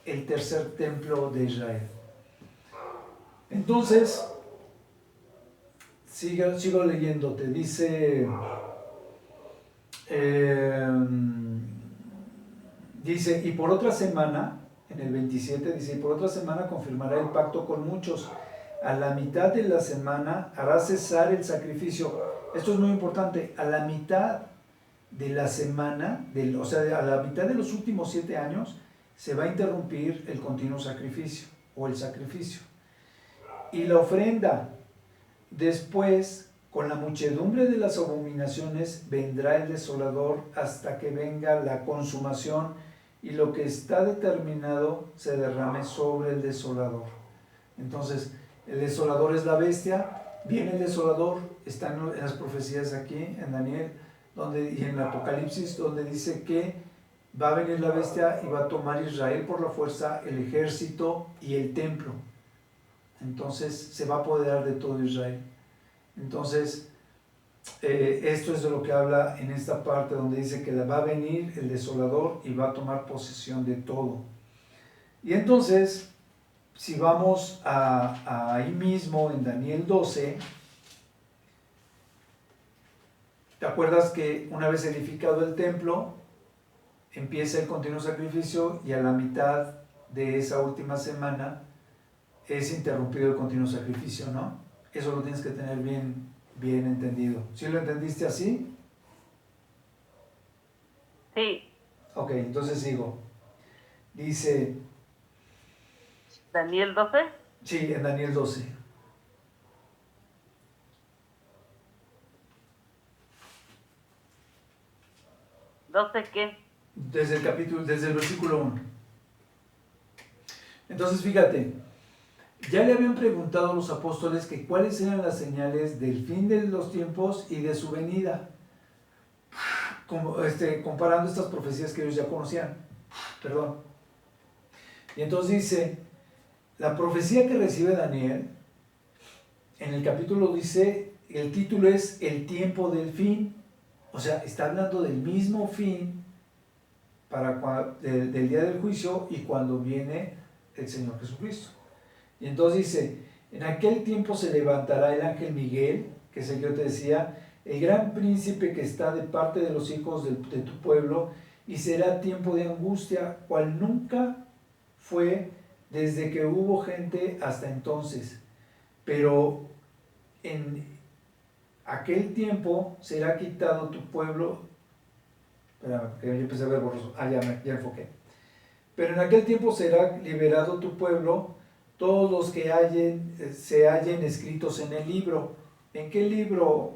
S1: el tercer templo de Israel. Entonces, sigo leyéndote, dice, y por otra semana, en el 27, dice, y por otra semana confirmará el pacto con muchos. A la mitad de la semana hará cesar el sacrificio. Esto es muy importante, a la mitad de la semana, o sea, a la mitad de los últimos 7 años, se va a interrumpir el continuo sacrificio o el sacrificio. Y la ofrenda, después, con la muchedumbre de las abominaciones, vendrá el desolador hasta que venga la consumación y lo que está determinado se derrame sobre el desolador. Entonces, el desolador es la bestia, viene el desolador, está en las profecías aquí, en Daniel, y en Apocalipsis, donde dice que va a venir la bestia y va a tomar Israel por la fuerza, el ejército y el templo. Entonces se va a apoderar de todo Israel. Entonces, esto es de lo que habla en esta parte donde dice que va a venir el desolador y va a tomar posesión de todo. Y entonces, si vamos ahí mismo en Daniel 12, ¿te acuerdas que una vez edificado el templo, empieza el continuo sacrificio y a la mitad de esa última semana es interrumpido el continuo sacrificio, ¿no? Eso lo tienes que tener bien entendido. ¿Sí lo entendiste así?
S2: Sí.
S1: Ok, entonces sigo. Dice...
S2: ¿Daniel 12?
S1: Sí, en Daniel 12.
S2: ¿12 qué?
S1: Desde el versículo 1. Entonces fíjate, ya le habían preguntado a los apóstoles que cuáles eran las señales del fin de los tiempos y de su venida, comparando estas profecías que ellos ya conocían. Perdón. Y entonces dice, la profecía que recibe Daniel, en el capítulo dice, el título es El tiempo del fin. O sea, está hablando del mismo fin del día del juicio y cuando viene el Señor Jesucristo. Y entonces dice, en aquel tiempo se levantará el ángel Miguel, que es el que yo te decía, el gran príncipe que está de parte de los hijos de tu pueblo, y será tiempo de angustia, cual nunca fue desde que hubo gente hasta entonces. Pero en aquel tiempo será quitado tu pueblo. Espérame, que yo empecé a ver borroso. Ya enfoqué. Pero en aquel tiempo será liberado tu pueblo, todos los que se hallen escritos en el libro. ¿En qué libro,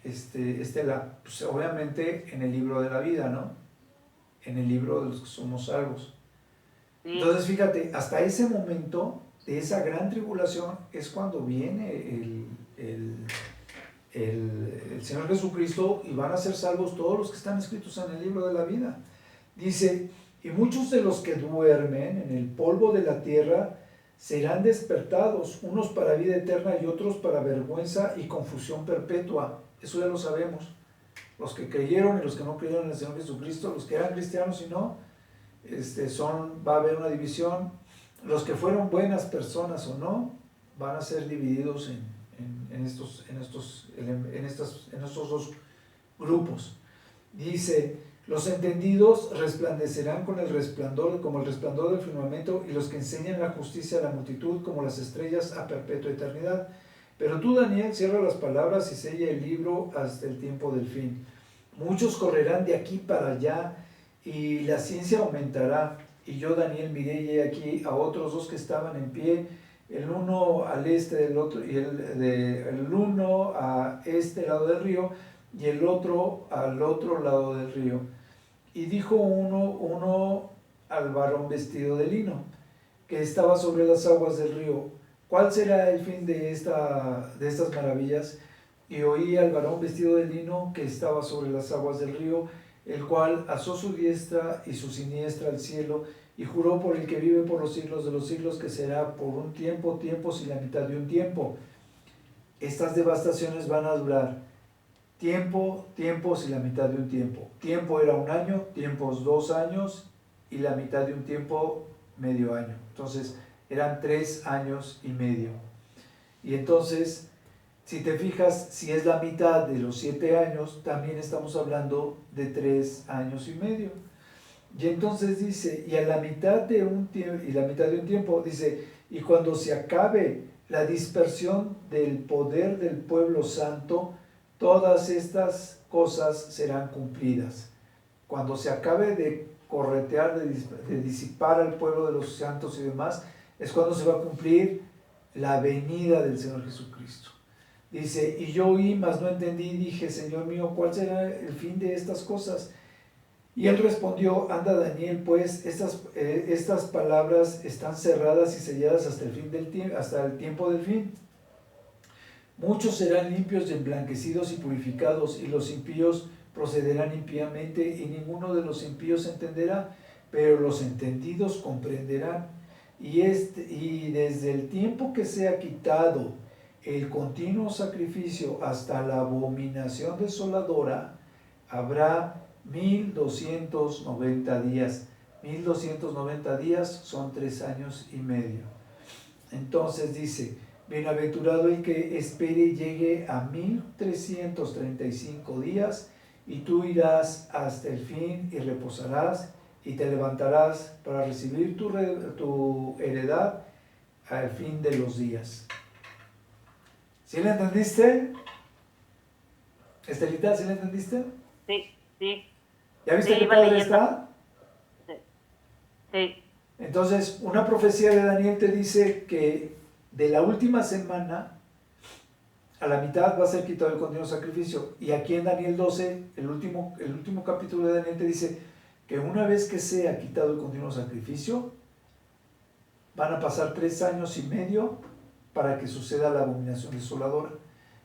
S1: Estela? Pues obviamente en el libro de la vida, ¿no? En el libro de los que somos salvos. Sí. Entonces fíjate, hasta ese momento de esa gran tribulación es cuando viene el Señor Jesucristo y van a ser salvos todos los que están escritos en el libro de la vida. Dice, y muchos de los que duermen en el polvo de la tierra serán despertados, unos para vida eterna y otros para vergüenza y confusión perpetua. Eso ya lo sabemos. Los que creyeron y los que no creyeron en el Señor Jesucristo, los que eran cristianos y no, va a haber una división. Los que fueron buenas personas o no, van a ser divididos en estos dos grupos. Dice, los entendidos resplandecerán con el resplandor, como el resplandor del firmamento, y los que enseñan la justicia a la multitud como las estrellas a perpetua eternidad. Pero tú, Daniel, cierra las palabras y sella el libro hasta el tiempo del fin. Muchos correrán de aquí para allá y la ciencia aumentará. Y yo, Daniel, miré y he aquí a otros dos que estaban en pie, el uno al este del otro, y el uno a este lado del río y el otro al otro lado del río. Y dijo uno al varón vestido de lino, que estaba sobre las aguas del río, ¿cuál será el fin de estas maravillas? Y oí al varón vestido de lino que estaba sobre las aguas del río, el cual alzó su diestra y su siniestra al cielo, y juró por el que vive por los siglos de los siglos, que será por un tiempo, tiempos y la mitad de un tiempo. Estas devastaciones van a durar tiempo, tiempos y la mitad de un tiempo. Tiempo era 1 año, tiempos 2 años y la mitad de un tiempo medio año. Entonces eran 3 años y medio. Y entonces, si te fijas, si es la mitad de los 7 años, también estamos hablando de 3 años y medio. Y entonces dice, y la mitad de un tiempo, dice, y cuando se acabe la dispersión del poder del pueblo santo, todas estas cosas serán cumplidas. Cuando se acabe de corretear, de disipar al pueblo de los santos y demás, es cuando se va a cumplir la venida del Señor Jesucristo. Dice, y yo oí, mas no entendí, y dije, Señor mío, ¿cuál será el fin de estas cosas? Y él respondió, anda Daniel, pues estas palabras están cerradas y selladas hasta el tiempo del fin. Muchos serán limpios y emblanquecidos y purificados, y los impíos procederán impíamente, y ninguno de los impíos entenderá, pero los entendidos comprenderán. Y desde el tiempo que sea quitado el continuo sacrificio hasta la abominación desoladora, habrá 1290 días. 1290 días son 3 años y medio. Entonces dice, bienaventurado el que espere y llegue a 1335 días, y tú irás hasta el fin y reposarás y te levantarás para recibir tu heredad al fin de los días. ¿Sí le entendiste? Estelita, ¿sí le entendiste?
S2: Sí, sí.
S1: ¿Ya viste
S2: Sí,
S1: qué
S2: iba
S1: padre
S2: leyendo.
S1: está?
S2: Sí.
S1: Entonces, una profecía de Daniel te dice que de la última semana a la mitad va a ser quitado el continuo sacrificio. Y aquí en Daniel 12, el último capítulo de Daniel te dice que una vez que sea quitado el continuo sacrificio, van a pasar 3 años y medio para que suceda la abominación desoladora.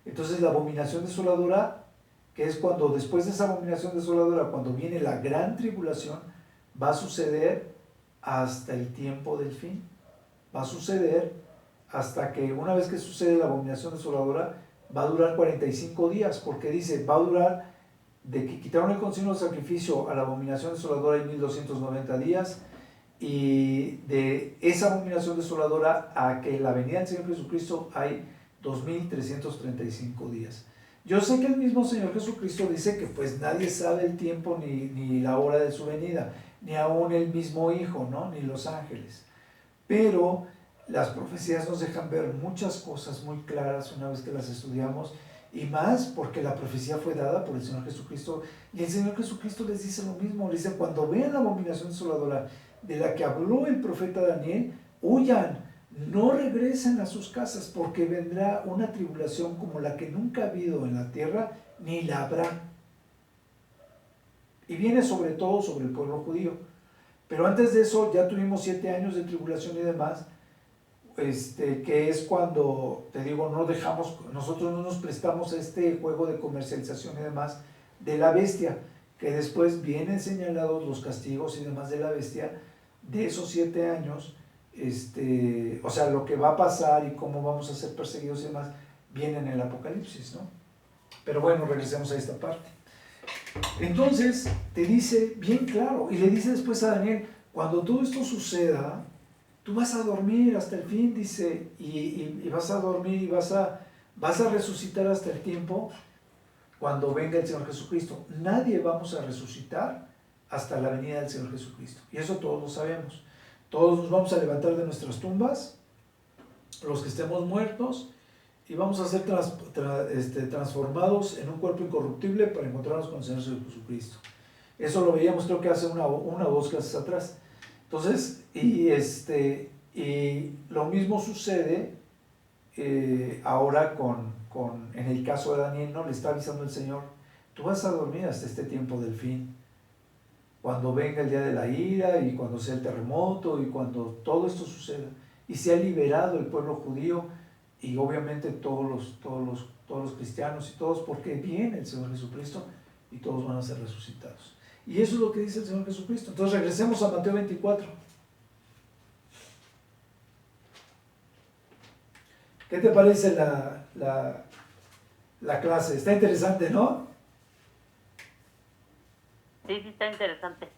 S1: Entonces la abominación desoladora, que es cuando después de esa abominación desoladora, cuando viene la gran tribulación, va a suceder hasta el tiempo del fin. Va a suceder hasta que una vez que sucede la abominación desoladora, va a durar 45 días, porque dice, va a durar de que quitaron el continuo sacrificio a la abominación desoladora hay 1290 días, y de esa abominación desoladora a que la venida del Señor Jesucristo hay 2335 días. Yo sé que el mismo Señor Jesucristo dice que pues nadie sabe el tiempo ni la hora de su venida, ni aún el mismo Hijo, ¿no? Ni los ángeles. Pero las profecías nos dejan ver muchas cosas muy claras una vez que las estudiamos, y más porque la profecía fue dada por el Señor Jesucristo, y el Señor Jesucristo les dice lo mismo, les dice, cuando vean la abominación desoladora de la que habló el profeta Daniel, huyan, no regresen a sus casas, porque vendrá una tribulación como la que nunca ha habido en la tierra, ni la habrá. Y viene sobre todo sobre el pueblo judío. Pero antes de eso ya tuvimos 7 años de tribulación y demás, que es cuando, te digo, nosotros no nos prestamos a este juego de comercialización y demás de la bestia, que después vienen señalados los castigos y demás de la bestia de esos 7 años, o sea, lo que va a pasar y cómo vamos a ser perseguidos y demás, viene en el Apocalipsis, ¿no? Pero bueno, regresemos a esta parte. Entonces, te dice bien claro, y le dice después a Daniel, cuando todo esto suceda, tú vas a dormir hasta el fin, dice, y vas a dormir y vas a resucitar hasta el tiempo cuando venga el Señor Jesucristo. Nadie vamos a resucitar hasta la venida del Señor Jesucristo. Y eso todos lo sabemos. Todos nos vamos a levantar de nuestras tumbas, los que estemos muertos, y vamos a ser transformados en un cuerpo incorruptible para encontrarnos con el Señor Jesucristo. Eso lo veíamos creo que hace una o 2 clases atrás. Entonces, y lo mismo sucede ahora en el caso de Daniel, ¿no? Le está avisando el Señor, tú vas a dormir hasta este tiempo del fin, cuando venga el día de la ira y cuando sea el terremoto y cuando todo esto suceda y se ha liberado el pueblo judío y obviamente todos los cristianos y todos, porque viene el Señor Jesucristo y todos van a ser resucitados. Y eso es lo que dice el Señor Jesucristo. Entonces regresemos a Mateo 24. ¿Qué te parece la clase? Está interesante, ¿no?
S2: Sí, está interesante.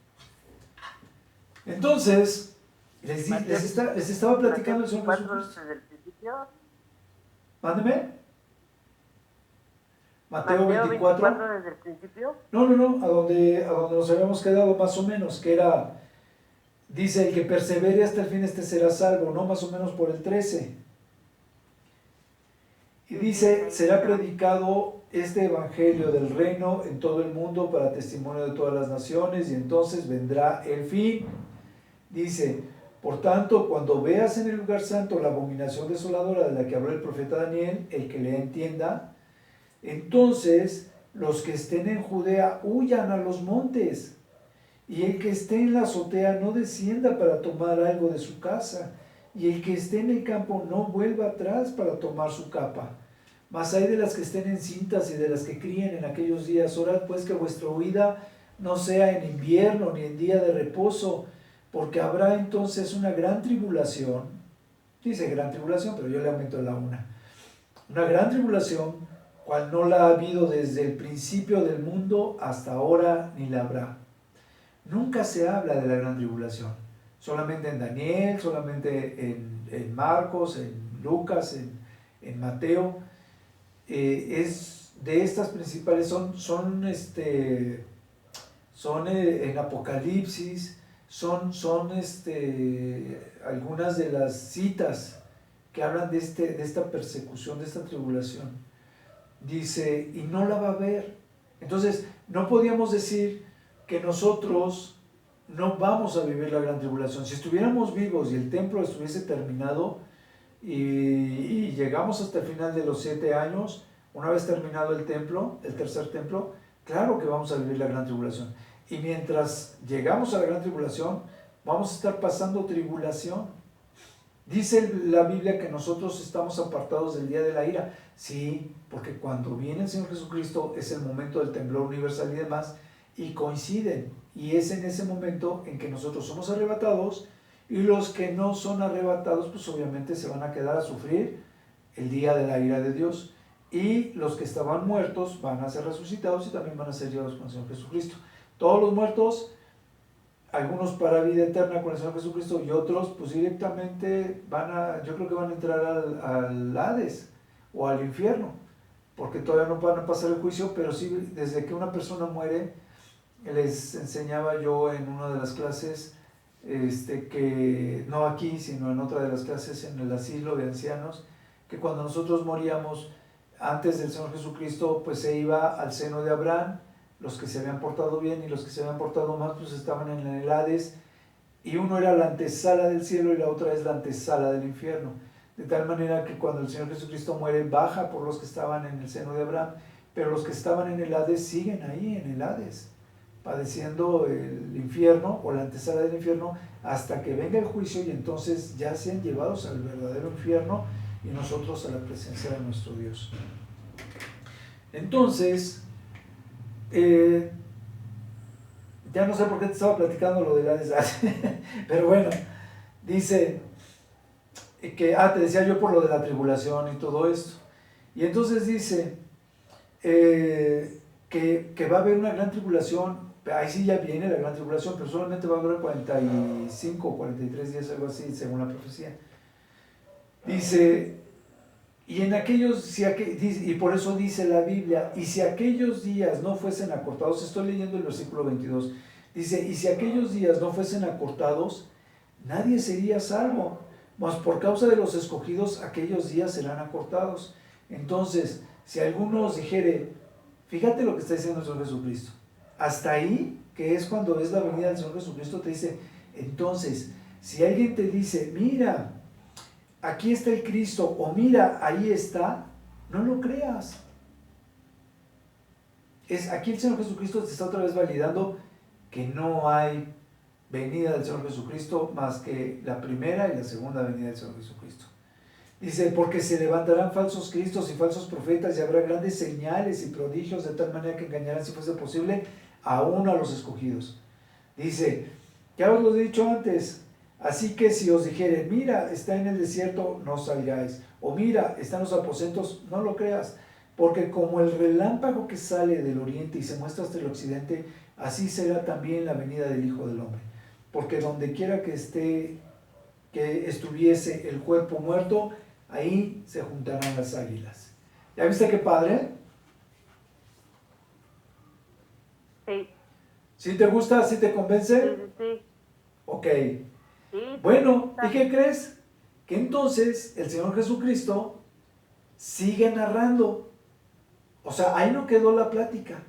S1: Entonces, les estaba platicando el Señor Jesucristo.
S2: ¿Desde el principio?
S1: Mándeme. Mateo 24.
S2: ¿Desde el principio?
S1: No, a donde nos habíamos quedado más o menos, que era, dice, el que persevere hasta el fin será salvo, ¿no? Más o menos por el 13. Y dice, será predicado este evangelio del reino en todo el mundo para testimonio de todas las naciones, y entonces vendrá el fin. Dice, por tanto, cuando veas en el lugar santo la abominación desoladora de la que habló el profeta Daniel, el que lea entienda, entonces los que estén en Judea huyan a los montes, y el que esté en la azotea no descienda para tomar algo de su casa, y el que esté en el campo no vuelva atrás para tomar su capa. Mas hay de las que estén encintas y de las que críen en aquellos días. Orad pues que vuestra huida no sea en invierno ni en día de reposo, porque habrá entonces una gran tribulación. Dice gran tribulación, pero yo le aumento la una. Una gran tribulación, cual no la ha habido desde el principio del mundo hasta ahora, ni la habrá. Nunca se habla de la gran tribulación. Solamente en Daniel, solamente en Marcos, en Lucas, en Mateo. Es de estas principales, son en Apocalipsis, son algunas de las citas que hablan de esta persecución, de esta tribulación. Dice, y no la va a haber. Entonces, no podíamos decir que nosotros no vamos a vivir la gran tribulación. Si estuviéramos vivos y el templo estuviese terminado, y llegamos hasta el final de los 7 años, una vez terminado el templo, el tercer templo, claro que vamos a vivir la gran tribulación. Y mientras llegamos a la gran tribulación, vamos a estar pasando tribulación. Dice la Biblia que nosotros estamos apartados del día de la ira. Sí, porque cuando viene el Señor Jesucristo es el momento del temblor universal y demás, y coinciden. Y es en ese momento en que nosotros somos arrebatados, y los que no son arrebatados, pues obviamente se van a quedar a sufrir el día de la ira de Dios. Y los que estaban muertos van a ser resucitados y también van a ser llevados con el Señor Jesucristo. Todos los muertos, algunos para vida eterna con el Señor Jesucristo, y otros pues directamente yo creo que van a entrar al Hades o al infierno, porque todavía no van a pasar el juicio, pero sí, desde que una persona muere, les enseñaba yo en una de las clases, que no aquí, sino en otra de las clases en el asilo de ancianos, que cuando nosotros moríamos antes del Señor Jesucristo, pues se iba al seno de Abraham, los que se habían portado bien, y los que se habían portado mal, pues estaban en el Hades, y uno era la antesala del cielo y la otra es la antesala del infierno, de tal manera que cuando el Señor Jesucristo muere, baja por los que estaban en el seno de Abraham, pero los que estaban en el Hades siguen ahí en el Hades, padeciendo el infierno o la antesala del infierno, hasta que venga el juicio, y entonces ya sean llevados al verdadero infierno y nosotros a la presencia de nuestro Dios. Entonces, ya no sé por qué te estaba platicando lo del Hades, pero bueno, dice que, te decía yo por lo de la tribulación y todo esto, y entonces dice que va a haber una gran tribulación. Ahí sí ya viene la gran tribulación, pero solamente va a durar 45 o 43 días, algo así, según la profecía. Dice, y en aquellos, y por eso dice la Biblia, y si aquellos días no fuesen acortados, estoy leyendo el versículo 22, dice, y si aquellos días no fuesen acortados, nadie sería salvo, mas por causa de los escogidos, aquellos días serán acortados. Entonces, si alguno os dijere, fíjate lo que está diciendo el Señor Jesucristo, hasta ahí, que es cuando es la venida del Señor Jesucristo, te dice, entonces, si alguien te dice, mira, aquí está el Cristo, o mira, ahí está, no lo creas. Aquí el Señor Jesucristo te está otra vez validando que no hay venida del Señor Jesucristo más que la primera y la segunda venida del Señor Jesucristo. Dice, porque se levantarán falsos cristos y falsos profetas, y habrá grandes señales y prodigios, de tal manera que engañarán, si fuese posible, aún a los escogidos. Dice, ya os lo he dicho antes, así que si os dijere, mira, está en el desierto, no salgáis, o mira, está en los aposentos, no lo creas, porque como el relámpago que sale del oriente y se muestra hasta el occidente, así será también la venida del Hijo del Hombre. Porque donde quiera que estuviese el cuerpo muerto, ahí se juntarán las águilas. ¿Ya viste qué padre?
S2: Sí.
S1: ¿Sí te gusta? ¿Sí te convence?
S2: Sí.
S1: Ok.
S2: Sí,
S1: bueno, ¿y qué crees? Que entonces el Señor Jesucristo sigue narrando. O sea, ahí no quedó la plática.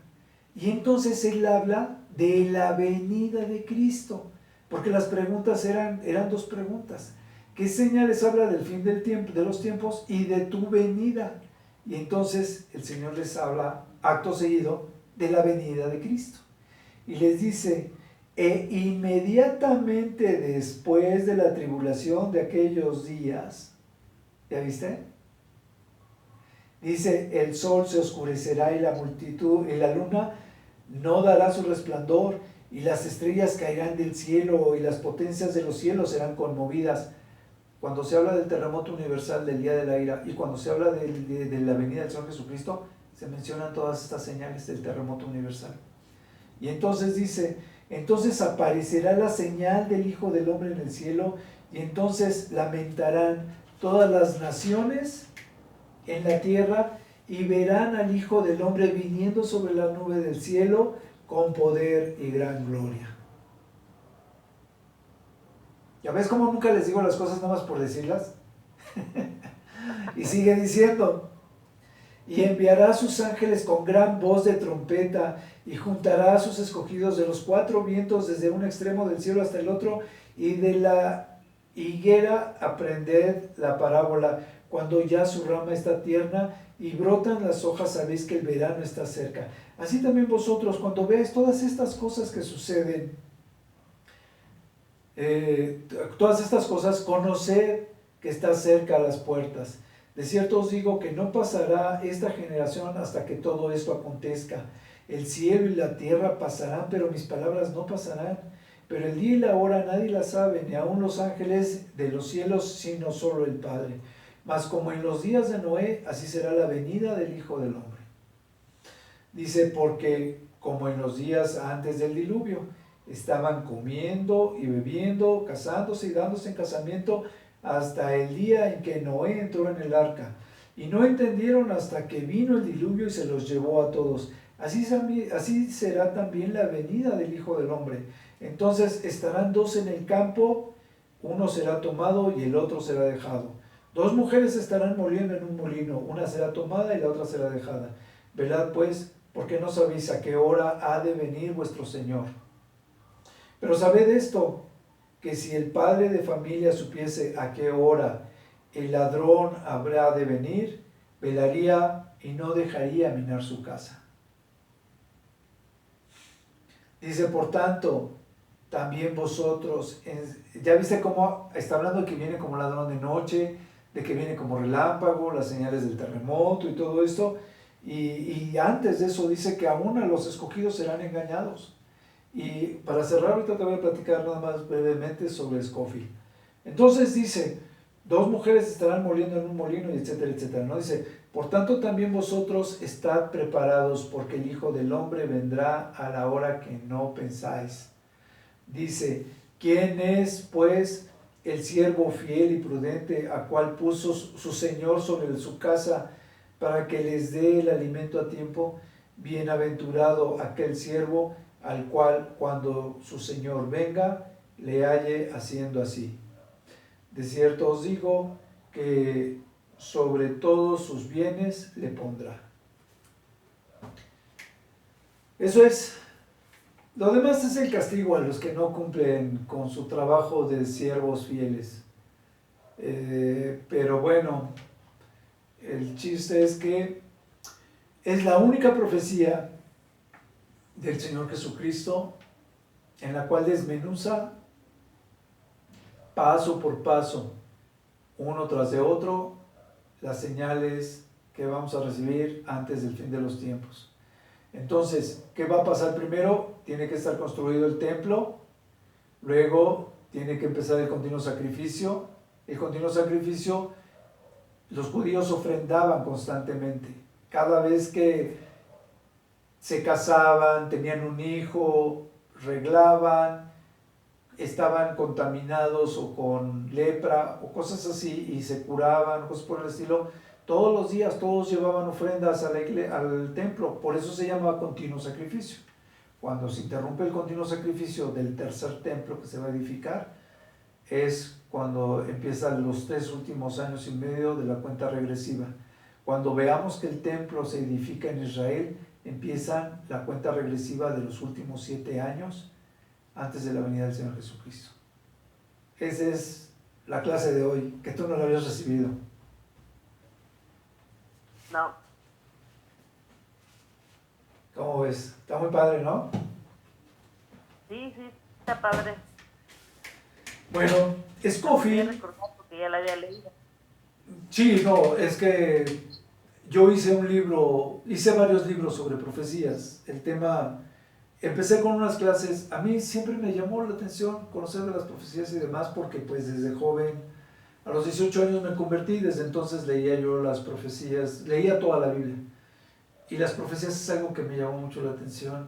S1: Y entonces él habla de la venida de Cristo, porque las preguntas eran dos preguntas. ¿Qué señales habla del fin del tiempo, de los tiempos y de tu venida? Y entonces el Señor les habla acto seguido de la venida de Cristo. Y les dice, inmediatamente después de la tribulación de aquellos días, ¿ya viste? Dice, el sol se oscurecerá y la multitud, y la luna no dará su resplandor, y las estrellas caerán del cielo, y las potencias de los cielos serán conmovidas. Cuando se habla del terremoto universal del día de la ira, y cuando se habla de la venida del Señor Jesucristo, se mencionan todas estas señales del terremoto universal. Y entonces dice, entonces aparecerá la señal del Hijo del Hombre en el cielo, y entonces lamentarán todas las naciones en la tierra, y verán al Hijo del Hombre viniendo sobre la nube del cielo con poder y gran gloria. ¿Ya ves cómo nunca les digo las cosas nada más por decirlas? Y sigue diciendo, y enviará a sus ángeles con gran voz de trompeta, y juntará a sus escogidos de los cuatro vientos desde un extremo del cielo hasta el otro, y de la higuera aprended la parábola. Cuando ya su rama está tierna y brotan las hojas, sabéis que el verano está cerca. Así también vosotros, cuando veáis todas estas cosas que suceden, todas estas cosas, conoced que está cerca a las puertas. De cierto os digo que no pasará esta generación hasta que todo esto acontezca. El cielo y la tierra pasarán, pero mis palabras no pasarán. Pero el día y la hora nadie la sabe, ni aun los ángeles de los cielos, sino solo el Padre. Mas como en los días de Noé, así será la venida del Hijo del Hombre. Dice, porque como en los días antes del diluvio, estaban comiendo y bebiendo, casándose y dándose en casamiento, hasta el día en que Noé entró en el arca. Y no entendieron hasta que vino el diluvio y se los llevó a todos. Así será también la venida del Hijo del Hombre. Entonces estarán dos en el campo, uno será tomado y el otro será dejado. Dos mujeres estarán moliendo en un molino, una será tomada y la otra será dejada. Velad pues, porque no sabéis a qué hora ha de venir vuestro Señor. Pero sabed esto, que si el padre de familia supiese a qué hora el ladrón habrá de venir, velaría y no dejaría minar su casa. Dice, por tanto, también vosotros, ya viste cómo está hablando de que viene como ladrón de noche, de que viene como relámpago, las señales del terremoto y todo esto, y antes de eso dice que aún a los escogidos serán engañados. Y para cerrar, ahorita te voy a platicar nada más brevemente sobre Scofield. Entonces dice, dos mujeres estarán moliendo en un molino, y etcétera, etcétera, ¿no? Dice, por tanto también vosotros estad preparados, porque el Hijo del Hombre vendrá a la hora que no pensáis. Dice, ¿quién es pues el siervo fiel y prudente, a cual puso su Señor sobre su casa, para que les dé el alimento a tiempo? Bienaventurado aquel siervo al cual cuando su Señor venga, le halle haciendo así. De cierto os digo que sobre todos sus bienes le pondrá. Eso es. Lo demás es el castigo a los que no cumplen con su trabajo de siervos fieles. Pero bueno, el chiste es que es la única profecía del Señor Jesucristo en la cual desmenuza paso por paso, uno tras de otro, las señales que vamos a recibir antes del fin de los tiempos. Entonces, ¿qué va a pasar primero? Tiene que estar construido el templo, luego tiene que empezar el continuo sacrificio. El continuo sacrificio, los judíos ofrendaban constantemente. Cada vez que se casaban, tenían un hijo, reglaban, estaban contaminados o con lepra o cosas así y se curaban, cosas por el estilo, todos los días todos llevaban ofrendas al templo, por eso se llama continuo sacrificio. Cuando se interrumpe el continuo sacrificio del tercer templo que se va a edificar, es cuando empiezan los 3 últimos años y medio de la cuenta regresiva. cuando veamos que el templo se edifica en Israel, empiezan la cuenta regresiva de los últimos 7 años antes de la venida del Señor Jesucristo. Esa es la clase de hoy, que tú no la habías recibido.
S2: No.
S1: ¿Cómo ves? Está muy padre, ¿no?
S2: Sí, está padre.
S1: Bueno, Scofield...
S2: recordar porque ya la había leído.
S1: Sí, no, es que yo hice varios libros sobre profecías. El tema, empecé con unas clases, a mí siempre me llamó la atención conocer de las profecías y demás, porque pues desde joven, a los 18 años me convertí, desde entonces leía yo las profecías, leía toda la Biblia. Y las profecías es algo que me llamó mucho la atención,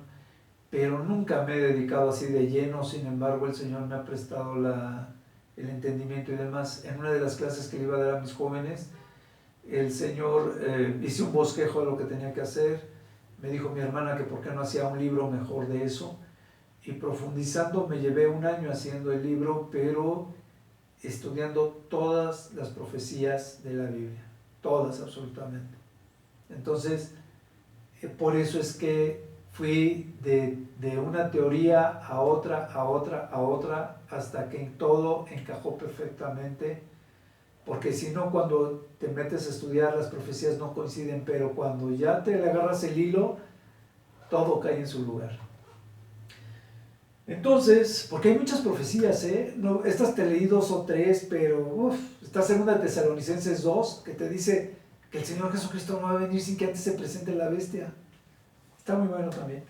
S1: pero nunca me he dedicado así de lleno. Sin embargo, el Señor me ha prestado el entendimiento y demás. En una de las clases que le iba a dar a mis jóvenes, el Señor, hice un bosquejo de lo que tenía que hacer. Me dijo mi hermana que por qué no hacía un libro mejor de eso. Y profundizando, me llevé un año haciendo el libro, pero estudiando todas las profecías de la Biblia. Todas, absolutamente. Entonces, por eso es que fui de una teoría a otra, hasta que todo encajó perfectamente, porque si no, cuando te metes a estudiar, las profecías no coinciden, pero cuando ya te le agarras el hilo, todo cae en su lugar. Entonces, porque hay muchas profecías, no, estas te leí 2 o 3, pero está segunda de Tesalonicenses 2, que te dice que el Señor Jesucristo no va a venir sin que antes se presente la bestia. Está muy bueno también.